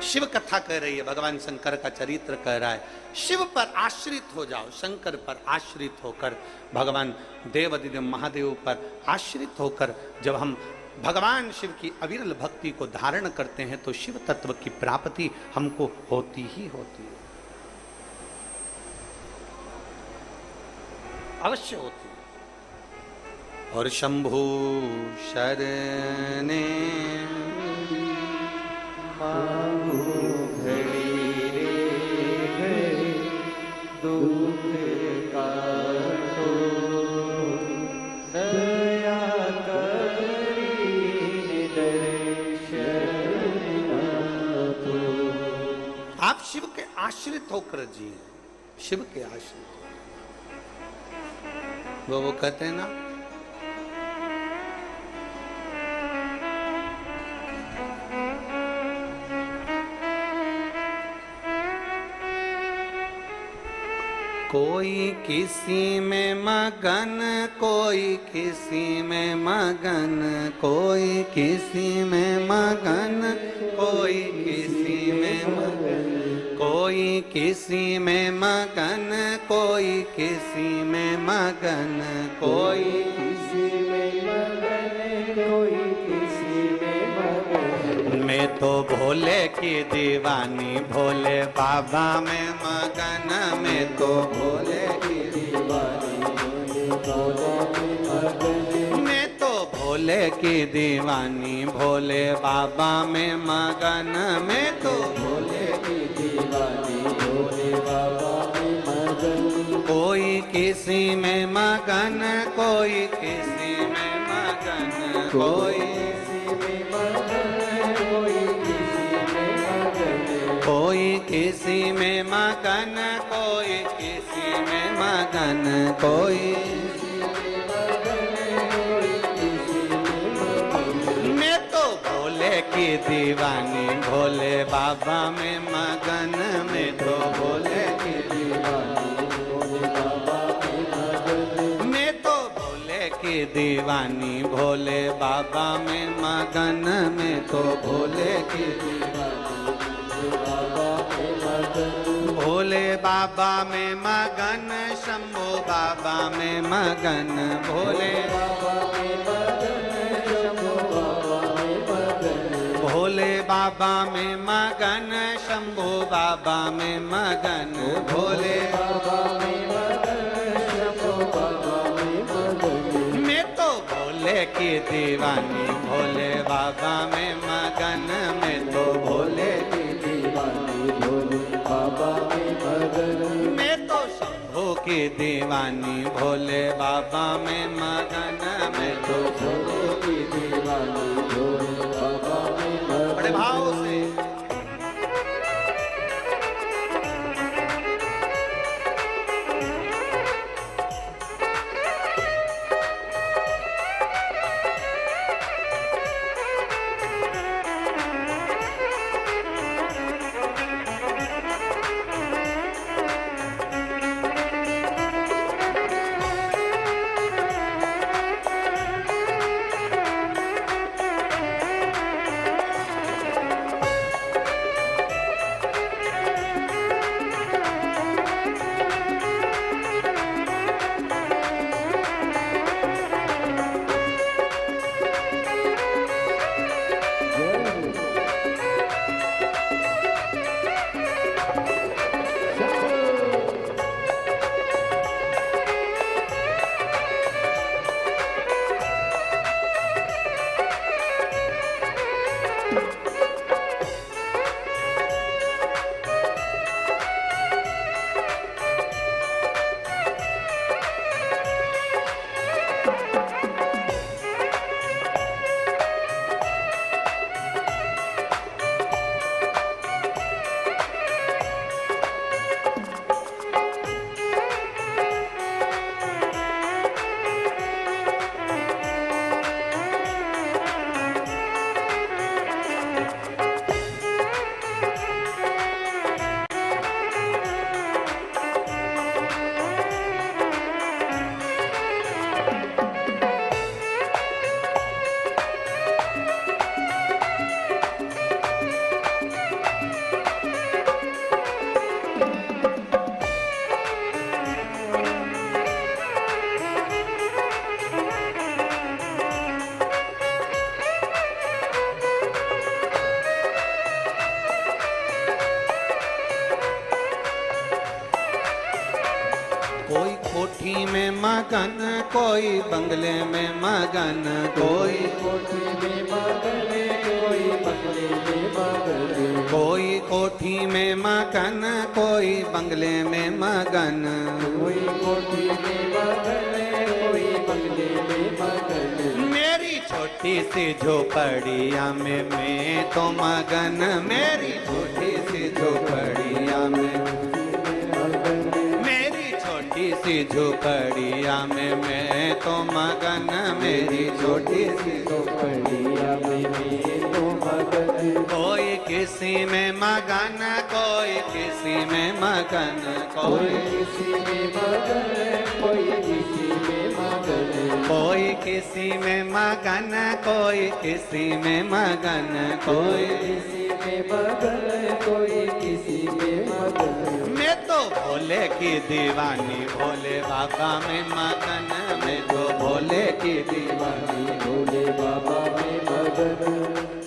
शिव कथा कह रही है, भगवान शंकर का चरित्र कह रहा है। शिव पर आश्रित हो जाओ, शंकर पर आश्रित होकर, भगवान देवाधिदेव महादेव पर आश्रित होकर जब हम भगवान शिव की अविरल भक्ति को धारण करते हैं तो शिव तत्व की प्राप्ति हमको होती ही होती है, अवश्य होती है। और शंभु शरणे आप शिव के आश्रित होकर जिए, शिव के आश्रित। वो कहते हैं ना, कोई किसी में मगन, कोई किसी में मगन, कोई किसी में मगन, कोई किसी में मगन, कोई किसी में मगन, कोई किसी में मगन, कोई किसी में मगन, कोई किसी में मगन। मैं तो भोले की दीवानी, भोले बाबा में मगन, मैं तो भोले की दीवानी, भोले बाबा में मगन, मैं तो भोले की दीवानी, भोले बाबा में मगन, मैं तो भोले की दीवानी, भोले बाबा में मगन। कोई किसी में मगन, कोई किसी में मगन, कोई कोई किसी में मगन, कोई किसी में मगन, कोई मैं तो भोले की दीवानी, भोले बाबा में मगन, मैं तो भोले की दीवानी, भोले बाबा में मगन, मैं तो भोले की दीवानी, भोले बाबा में मगन, मैं तो भोले की दीवानी, भोले बाबा में मगन, शंभो बाबा में मगन, भोले बाबा में मगन, शंभो बाबा में मगन, भोले बाबा में मगन, शंभो बाबा में मगन, भोले बाबा में मगन, शंभो बाबा में मगन। मैं तो भोले की दीवानी, भोले बाबा में मगन, मैं तो भोले की दीवानी, भोले बाबा में मगन, मैं तो शंभू की दीवानी, भोले बाबा में मगन, मैं तो शंभू की दीवानी, भोले बाबा में मगन। बड़े भाव से कोठी में मगन, कोई बंगले में मगन, कोई कोठी में मगन, कोई बंगले में मगन, कोई कोठी में मगन, कोई बंगले में मगन, कोई कोठी में मगन, कोई बंगले में मगन। मेरी छोटी सी झोपड़िया में मैं तो मगन, मेरी छोटी सी झोपड़िया में, मेरी छोटी सी झोपड़िया में मैं तो मगन, मेरी छोटी सी झोपड़िया में मैं तो मगन। कोई किसी में मगन, कोई किसी में मगन, कोई कोई किसी में मगन, कोई किसी में मगन, कोई किसी में मगन, कोई किसी में मगन, कोई कोई किसी में मगन, कोई किसी में मगन। मैं तो भोले की दीवानी, भोले बाबा में मगन, मैं तो भोले की दीवानी, भोले बाबा में मगन।